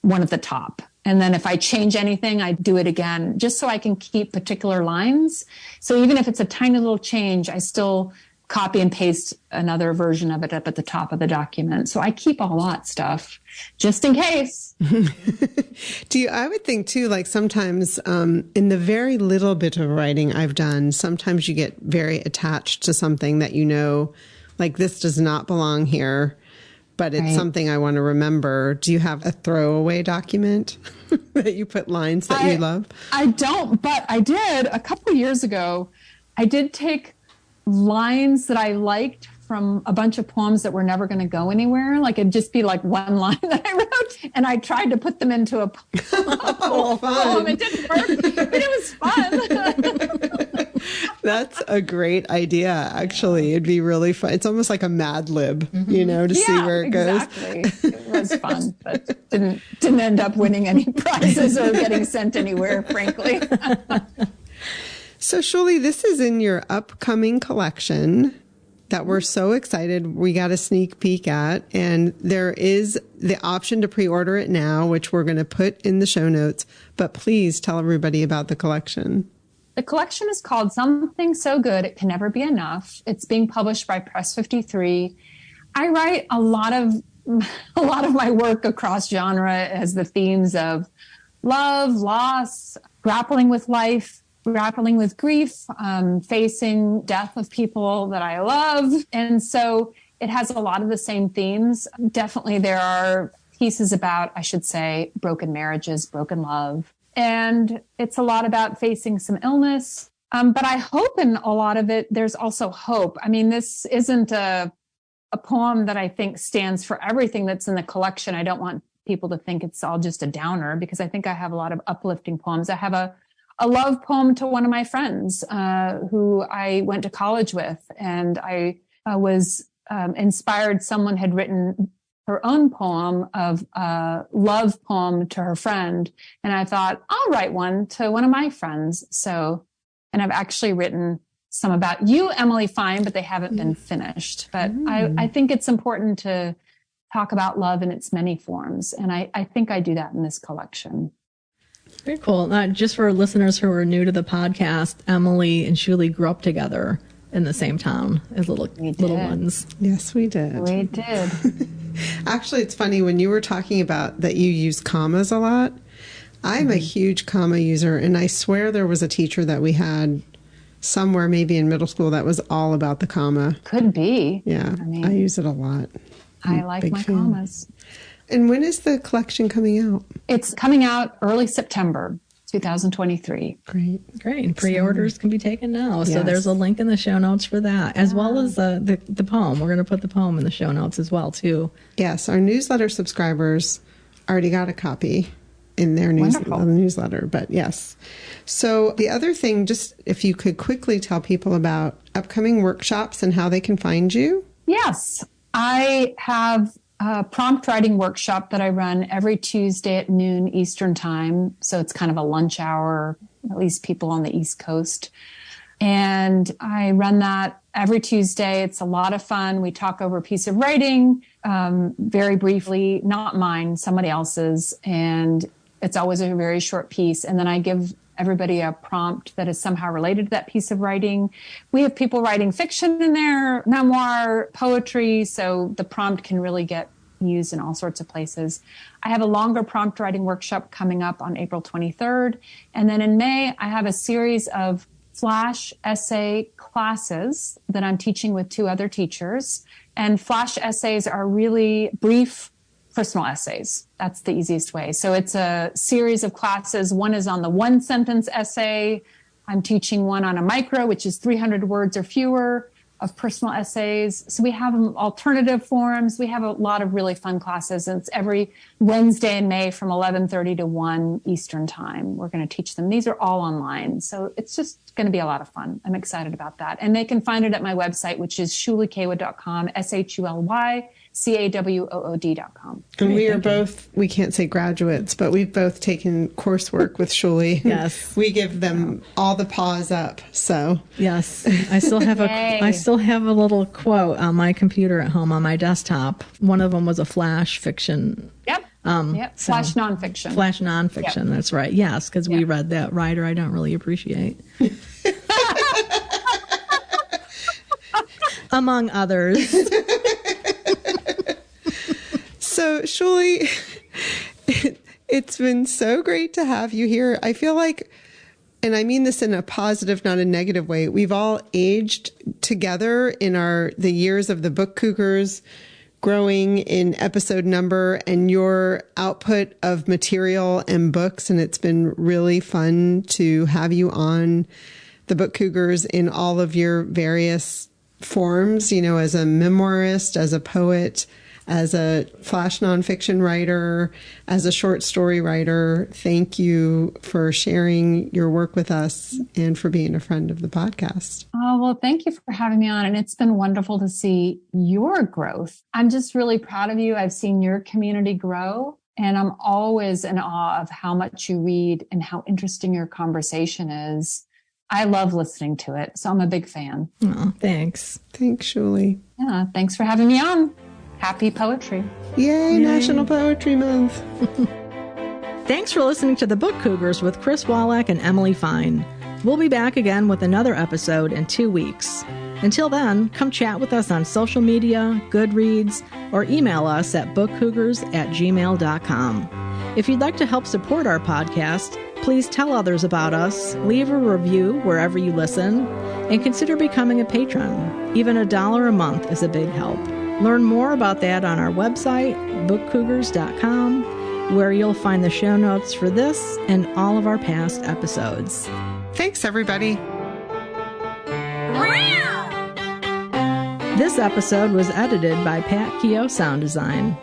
one at the top. And then if I change anything, I do it again, just so I can keep particular lines. So even if it's a tiny little change, I still copy and paste another version of it up at the top of the document. So I keep all that stuff just in case. I would think too, like sometimes in the very little bit of writing I've done, sometimes you get very attached to something that like this does not belong here, but it's something I want to remember. Do you have a throwaway document that you put lines that you love? I don't, but I did a couple of years ago. I did take lines that I liked from a bunch of poems that were never going to go anywhere. Like it'd just be like one line that I wrote, and I tried to put them into a poem. It didn't work, but it was fun. That's a great idea, actually. It'd be really fun. It's almost like a Mad Lib, to see where it goes. Exactly. It was fun, but didn't end up winning any prizes or getting sent anywhere, frankly. So, Shuly, this is in your upcoming collection that we're so excited we got a sneak peek at. And there is the option to pre-order it now, which we're going to put in the show notes. But please tell everybody about the collection. The collection is called Something So Good It Can Never Be Enough. It's being published by Press 53. I write a lot of my work across genre as the themes of love, loss, grappling with life, grappling with grief, facing death of people that I love. And so it has a lot of the same themes. Definitely there are pieces about, I should say, broken marriages, broken love. And it's a lot about facing some illness. But I hope in a lot of it, there's also hope. I mean, this isn't a poem that I think stands for everything that's in the collection. I don't want people to think it's all just a downer, because I think I have a lot of uplifting poems. I have a love poem to one of my friends who I went to college with, and I was inspired. Someone had written her own poem of a love poem to her friend, and I thought, I'll write one to one of my friends. And I've actually written some about you, Emily Fine, but they haven't been finished. But I think it's important to talk about love in its many forms, and I think I do that in this collection. Very cool. Just for listeners who are new to the podcast, Emily and Shuly grew up together in the same town as little ones. Yes, we did. We did. Actually, it's funny when you were talking about that you use commas a lot. I'm a huge comma user, and I swear there was a teacher that we had somewhere, maybe in middle school, that was all about the comma. Could be. Yeah, I use it a lot. I like my commas. And when is the collection coming out? It's coming out early September 2023. Great. Pre-orders can be taken now. Yes. So there's a link in the show notes for that, as well as the poem. We're going to put the poem in the show notes as well, too. Yes, our newsletter subscribers already got a copy in their newsletter, but yes. So the other thing, just if you could quickly tell people about upcoming workshops and how they can find you. Yes, I have a prompt writing workshop that I run every Tuesday at noon Eastern time. So it's kind of a lunch hour, at least people on the East Coast. And I run that every Tuesday. It's a lot of fun. We talk over a piece of writing, very briefly, not mine, somebody else's. And it's always a very short piece. And then I give everybody a prompt that is somehow related to that piece of writing. We have people writing fiction in there, memoir, poetry. So the prompt can really get used in all sorts of places. I have a longer prompt writing workshop coming up on April 23rd. And then in May, I have a series of flash essay classes that I'm teaching with 2 other teachers. And flash essays are really brief personal essays. That's the easiest way. So it's a series of classes. One is on the 1-sentence essay. I'm teaching one on a micro, which is 300 words or fewer of personal essays. So we have alternative forms. We have a lot of really fun classes. And it's every Wednesday in May from 11:30 to 1 Eastern time. We're going to teach them. These are all online. So it's just going to be a lot of fun. I'm excited about that. And they can find it at my website, which is shulycawood.com, SHULYCAWOOD.com. And we are both, we can't say graduates, but we've both taken coursework with Shuly. Yes. We give them all the paws up. So yes, I still have a little quote on my computer at home on my desktop. One of them was a flash fiction. Yep. Flash nonfiction. Flash nonfiction. Yep. That's right. Yes, because we read that writer I don't really appreciate. Among others. So, Shuly, it's been so great to have you here. I feel like, and I mean this in a positive, not a negative way, we've all aged together in the years of the Book Cougars, growing in episode number and your output of material and books. And it's been really fun to have you on the Book Cougars in all of your various forms, as a memoirist, as a poet, as a flash nonfiction writer, as a short story writer. Thank you for sharing your work with us and for being a friend of the podcast. Oh, well, thank you for having me on. And it's been wonderful to see your growth. I'm just really proud of you. I've seen your community grow, and I'm always in awe of how much you read and how interesting your conversation is. I love listening to it. So I'm a big fan. Oh, thanks. Thanks, Shuly. Yeah, thanks for having me on. Happy poetry. Yay, National Poetry Month. Thanks for listening to The Book Cougars with Chris Wallach and Emily Fine. We'll be back again with another episode in 2 weeks. Until then, come chat with us on social media, Goodreads, or email us at bookcougars@gmail.com. If you'd like to help support our podcast, please tell others about us, leave a review wherever you listen, and consider becoming a patron. Even $1 a month is a big help. Learn more about that on our website, bookcougars.com, where you'll find the show notes for this and all of our past episodes. Thanks, everybody. This episode was edited by Pat Keogh Sound Design.